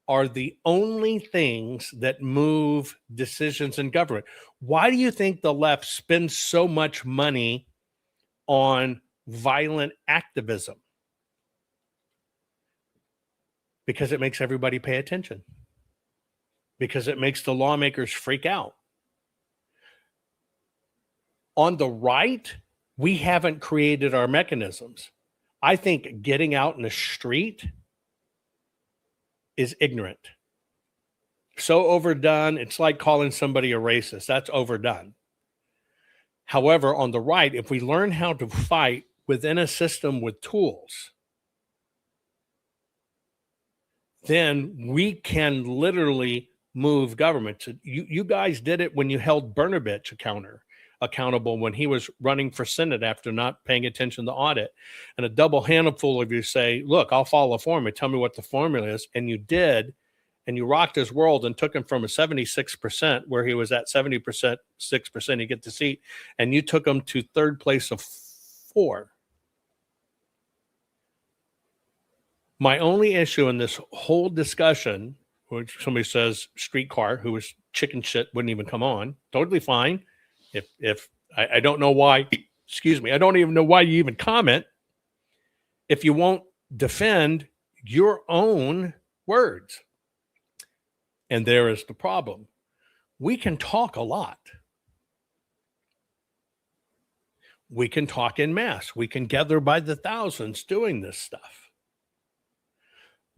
are the only things that move decisions in government. Why do you think the left spends so much money on violent activism? Because it makes everybody pay attention. Because it makes the lawmakers freak out. On the right, we haven't created our mechanisms. I think getting out in the street is ignorant. So overdone, it's like calling somebody a racist. That's overdone. However, on the right, if we learn how to fight within a system with tools, then we can literally move government. You guys did it when you held Brnovich accountable when he was running for Senate after not paying attention to the audit. And a double handful of you say, look, I'll follow the formula. Tell me what the formula is. And you did. And you rocked his world and took him from a 76%, where he was at 70%, 6%, you get the seat, and you took him to third place of 4. My only issue in this whole discussion, which somebody says streetcar, who was chicken shit, wouldn't even come on, totally fine. If I don't know why, excuse me, I don't even know why you even comment if you won't defend your own words. And there is the problem. We can talk a lot. We can talk in mass. We can gather by the thousands doing this stuff.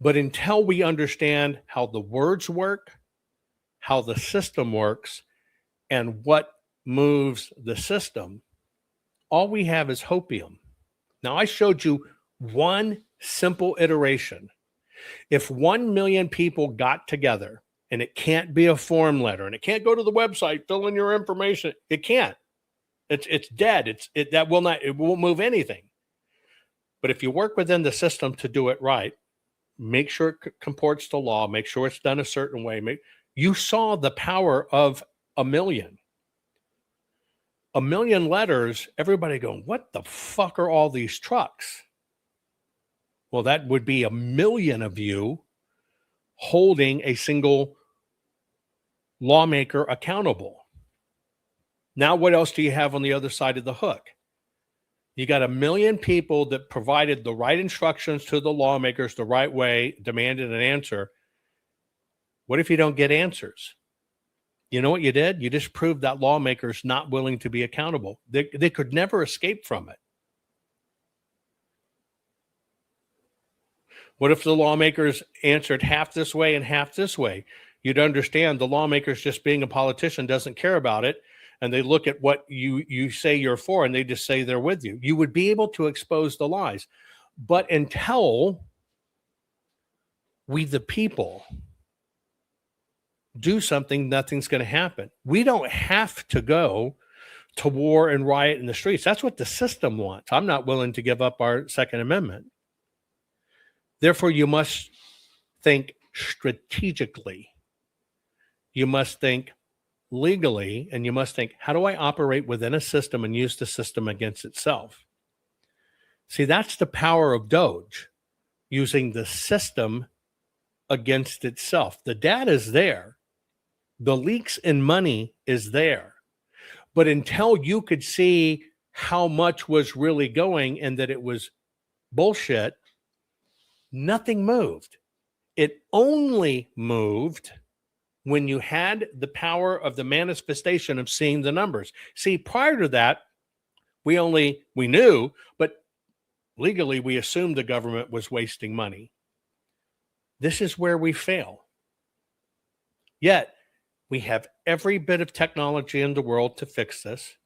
But until we understand how the words work, how the system works, and what moves the system, all we have is hopium. Now, I showed you one simple iteration. If 1 million people got together, and it can't be a form letter, and it can't go to the website, fill in your information. It can't. It's dead. It won't move anything. But if you work within the system to do it right, make sure it comports to law, make sure it's done a certain way. You saw the power of 1 million. 1 million letters, everybody going, what the fuck are all these trucks? Well, that would be 1 million of you holding a single lawmaker accountable. Now, what else do you have on the other side of the hook? You got 1 million people that provided the right instructions to the lawmakers the right way, demanded an answer. What if you don't get answers? You know what you did? You just proved that lawmakers not willing to be accountable. They could never escape from it. What if the lawmakers answered half this way and half this way? You'd understand the lawmakers, just being a politician, doesn't care about it. And they look at what you say you're for, and they just say they're with you. You would be able to expose the lies. But until we, the people, do something, nothing's going to happen. We don't have to go to war and riot in the streets. That's what the system wants. I'm not willing to give up our Second Amendment. Therefore, you must think strategically. You must think legally, and you must think, how do I operate within a system and use the system against itself? See, that's the power of Doge, using the system against itself. The data is there. The leaks in money is there. But until you could see how much was really going and that it was bullshit, nothing moved. It only moved when you had the power of the manifestation of seeing the numbers. See, prior to that, we knew, but legally we assumed the government was wasting money. This is where we fail. Yet, we have every bit of technology in the world to fix this,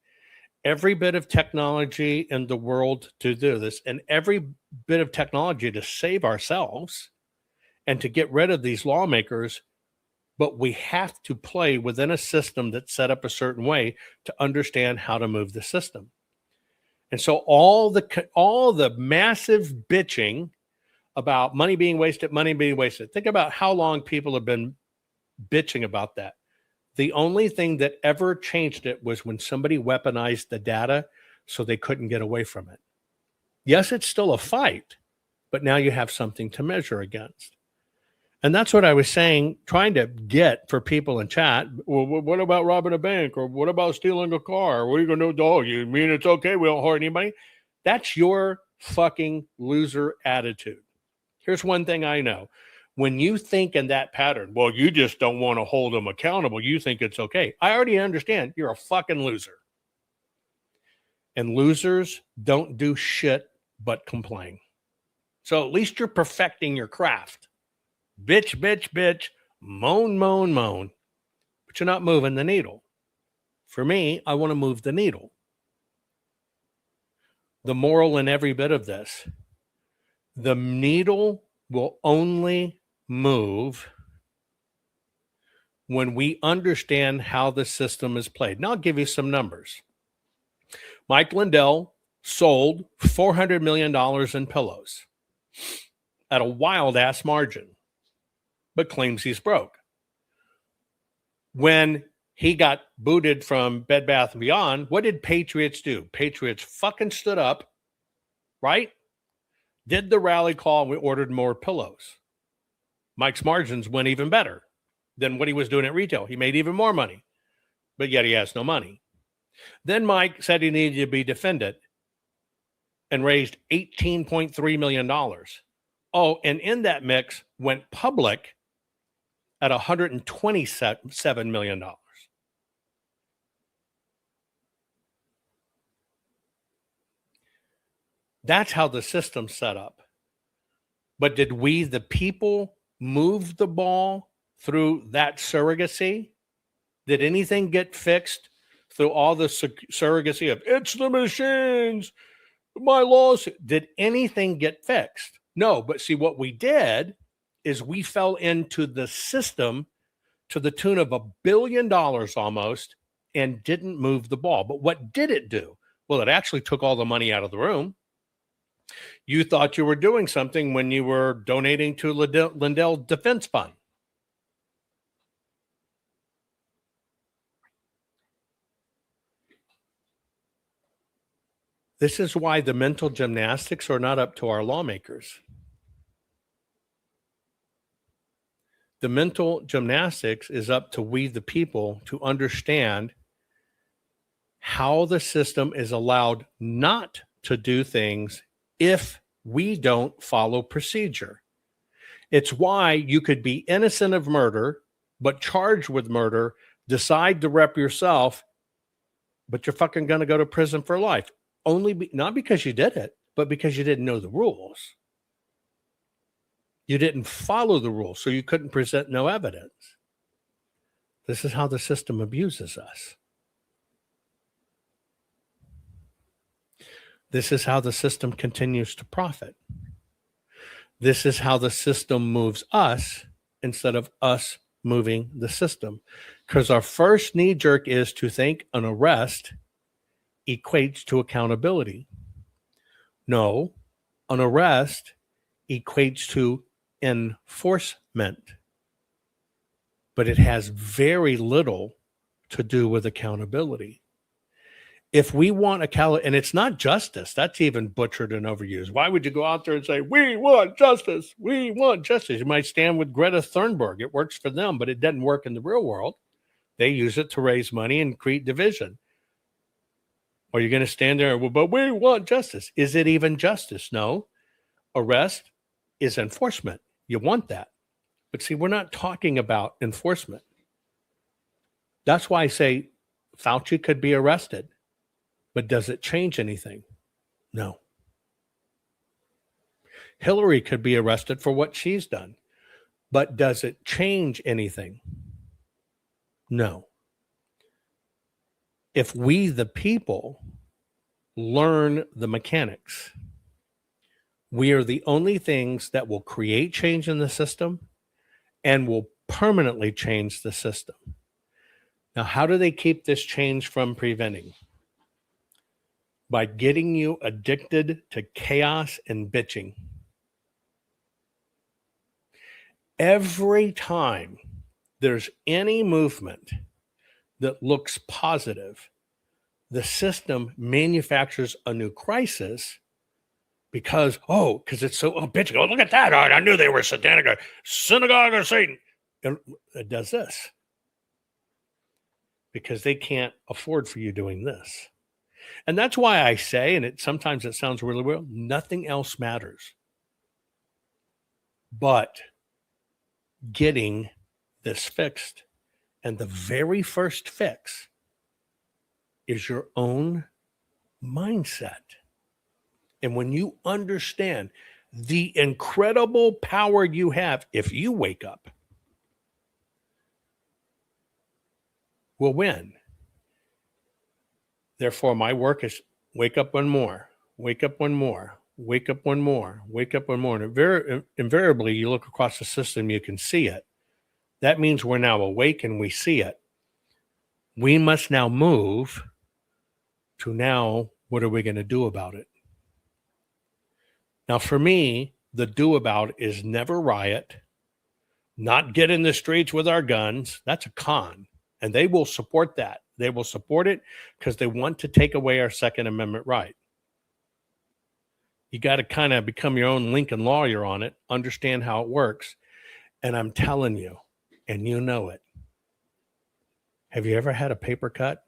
every bit of technology in the world to do this, and every bit of technology to save ourselves and to get rid of these lawmakers. But we have to play within a system that's set up a certain way to understand how to move the system. And so all the massive bitching about money being wasted, think about how long people have been bitching about that. The only thing that ever changed it was when somebody weaponized the data so they couldn't get away from it. Yes, it's still a fight, but now you have something to measure against. And that's what I was saying, trying to get for people in chat. Well, what about robbing a bank? Or what about stealing a car? What are you going to do? Oh, you mean it's okay? We don't hurt anybody? That's your fucking loser attitude. Here's one thing I know. When you think in that pattern, well, you just don't want to hold them accountable. You think it's okay. I already understand you're a fucking loser. And losers don't do shit but complain. So at least you're perfecting your craft. Bitch, bitch, bitch, moan, moan, moan. But you're not moving the needle. For me, I want to move the needle. The moral in every bit of this, the needle will only move when we understand how the system is played. Now, I'll give you some numbers. Mike Lindell sold $400 million in pillows at a wild ass margin, but claims he's broke. When he got booted from Bed Bath & Beyond, what did Patriots do? Patriots fucking stood up, right? Did the rally call, and we ordered more pillows. Mike's margins went even better than what he was doing at retail. He made even more money, but yet he has no money. Then Mike said he needed to be defended and raised $18.3 million. Oh, and in that mix went public at $127 million. That's how the system's set up. But did we, the people, move the ball through that surrogacy? Did anything get fixed through all the surrogacy of it's the machines, my laws? Did anything get fixed? No, but see, what we did is we fell into the system to the tune of $1 billion almost and didn't move the ball. But what did it do? Well, it actually took all the money out of the room. You thought you were doing something when you were donating to Lindell Defense Fund. This is why the mental gymnastics are not up to our lawmakers. The mental gymnastics is up to we, the people, to understand how the system is allowed not to do things if we don't follow procedure. It's why you could be innocent of murder, but charged with murder, decide to rep yourself, but you're fucking going to go to prison for life. Not because you did it, but because you didn't know the rules. You didn't follow the rules, so you couldn't present no evidence. This is how the system abuses us. This is how the system continues to profit. This is how the system moves us instead of us moving the system. Because our first knee jerk is to think an arrest equates to accountability. No, an arrest equates to enforcement, but it has very little to do with accountability. If we want accountability, and it's not justice, that's even butchered and overused. Why would you go out there and say, we want justice, we want justice? You might stand with Greta Thunberg. It works for them, but it doesn't work in the real world. They use it to raise money and create division. Are you going to stand there, well, but we want justice? Is it even justice? No. Arrest is enforcement. You want that. But see, we're not talking about enforcement. That's why I say Fauci could be arrested. But does it change anything? No. Hillary could be arrested for what she's done. But does it change anything? No. If we, the people, learn the mechanics, we are the only things that will create change in the system and will permanently change the system. Now, how do they keep this change from preventing? By getting you addicted to chaos and bitching. Every time there's any movement that looks positive, the system manufactures a new crisis because it's so bitching. Oh, look at that. I knew they were satanic. Synagogue of Satan. And it does this because they can't afford for you doing this. And that's why I say, and sometimes it sounds really weird, nothing else matters but getting this fixed. And the very first fix is your own mindset. And when you understand the incredible power you have, if you wake up, will win. Therefore, my work is wake up one more, wake up one more, wake up one more, wake up one more. And invariably, you look across the system, you can see it. That means we're now awake and we see it. We must now move to now What are we going to do about it? Now, for me, the do about is never riot, not get in the streets with our guns. That's a con. And they will support that. They will support it because they want to take away our Second Amendment right. You got to kind of become your own Lincoln lawyer on it, understand how it works. And I'm telling you, and you know it. Have you ever had a paper cut?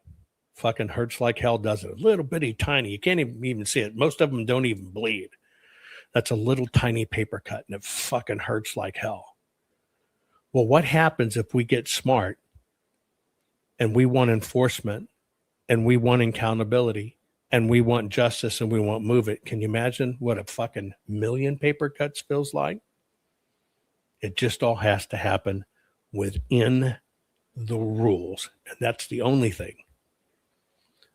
Fucking hurts like hell, doesn't it? A little bitty tiny. You can't even see it. Most of them don't even bleed. That's a little tiny paper cut, and it fucking hurts like hell. Well, what happens if we get smart and we want enforcement and we want accountability and we want justice and we want move it? Can you imagine what a fucking million paper cuts feels like? It just all has to happen within the rules. And that's the only thing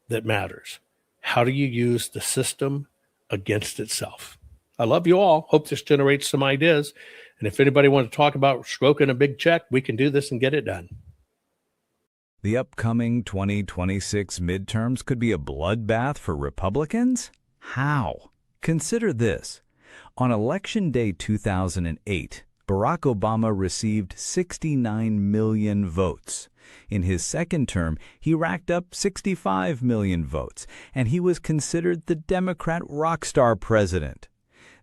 that matters. How do you use the system against itself? I love you all. Hope this generates some ideas. And if anybody wants to talk about stroking a big check, we can do this and get it done. The upcoming 2026 midterms could be a bloodbath for Republicans? How? Consider this. On Election Day 2008, Barack Obama received 69 million votes. In his second term, he racked up 65 million votes, and he was considered the Democrat rock star president.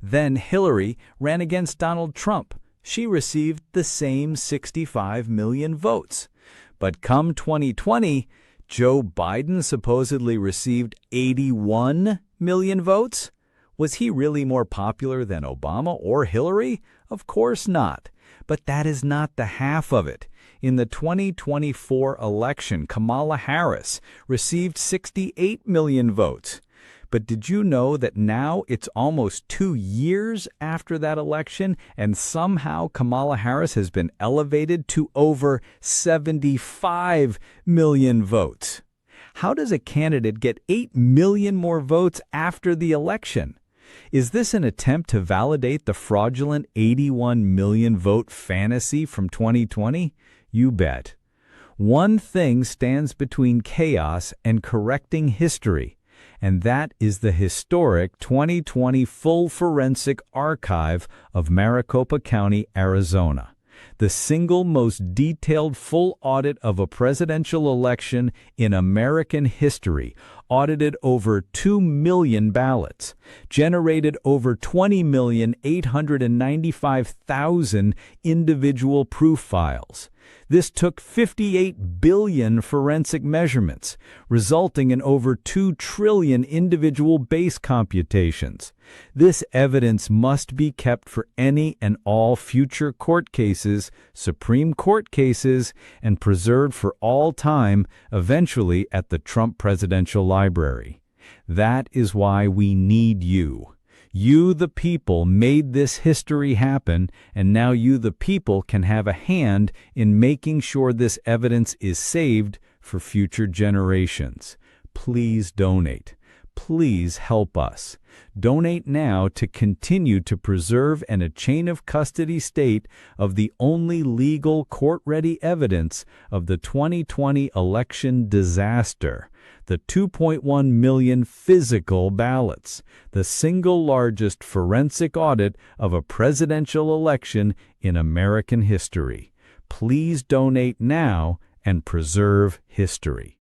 Then Hillary ran against Donald Trump. She received the same 65 million votes. But come 2020, Joe Biden supposedly received 81 million votes. Was he really more popular than Obama or Hillary? Of course not. But that is not the half of it. In the 2024 election, Kamala Harris received 68 million votes. But did you know that now it's almost 2 years after that election, and somehow Kamala Harris has been elevated to over 75 million votes? How does a candidate get 8 million more votes after the election? Is this an attempt to validate the fraudulent 81 million vote fantasy from 2020? You bet. One thing stands between chaos and correcting history, and that is the historic 2020 full forensic archive of Maricopa County, Arizona. The single most detailed full audit of a presidential election in American history, audited over 2 million ballots, generated over 20,895,000 individual proof files. This took 58 billion forensic measurements, resulting in over 2 trillion individual base computations. This evidence must be kept for any and all future court cases, Supreme Court cases, and preserved for all time, eventually at the Trump Presidential Library. That is why we need you. You, the people, made this history happen, and now you, the people, can have a hand in making sure this evidence is saved for future generations. Please donate. Please help us. Donate now to continue to preserve a chain of custody state of the only legal court-ready evidence of the 2020 election disaster. The 2.1 million physical ballots, the single largest forensic audit of a presidential election in American history. Please donate now and preserve history.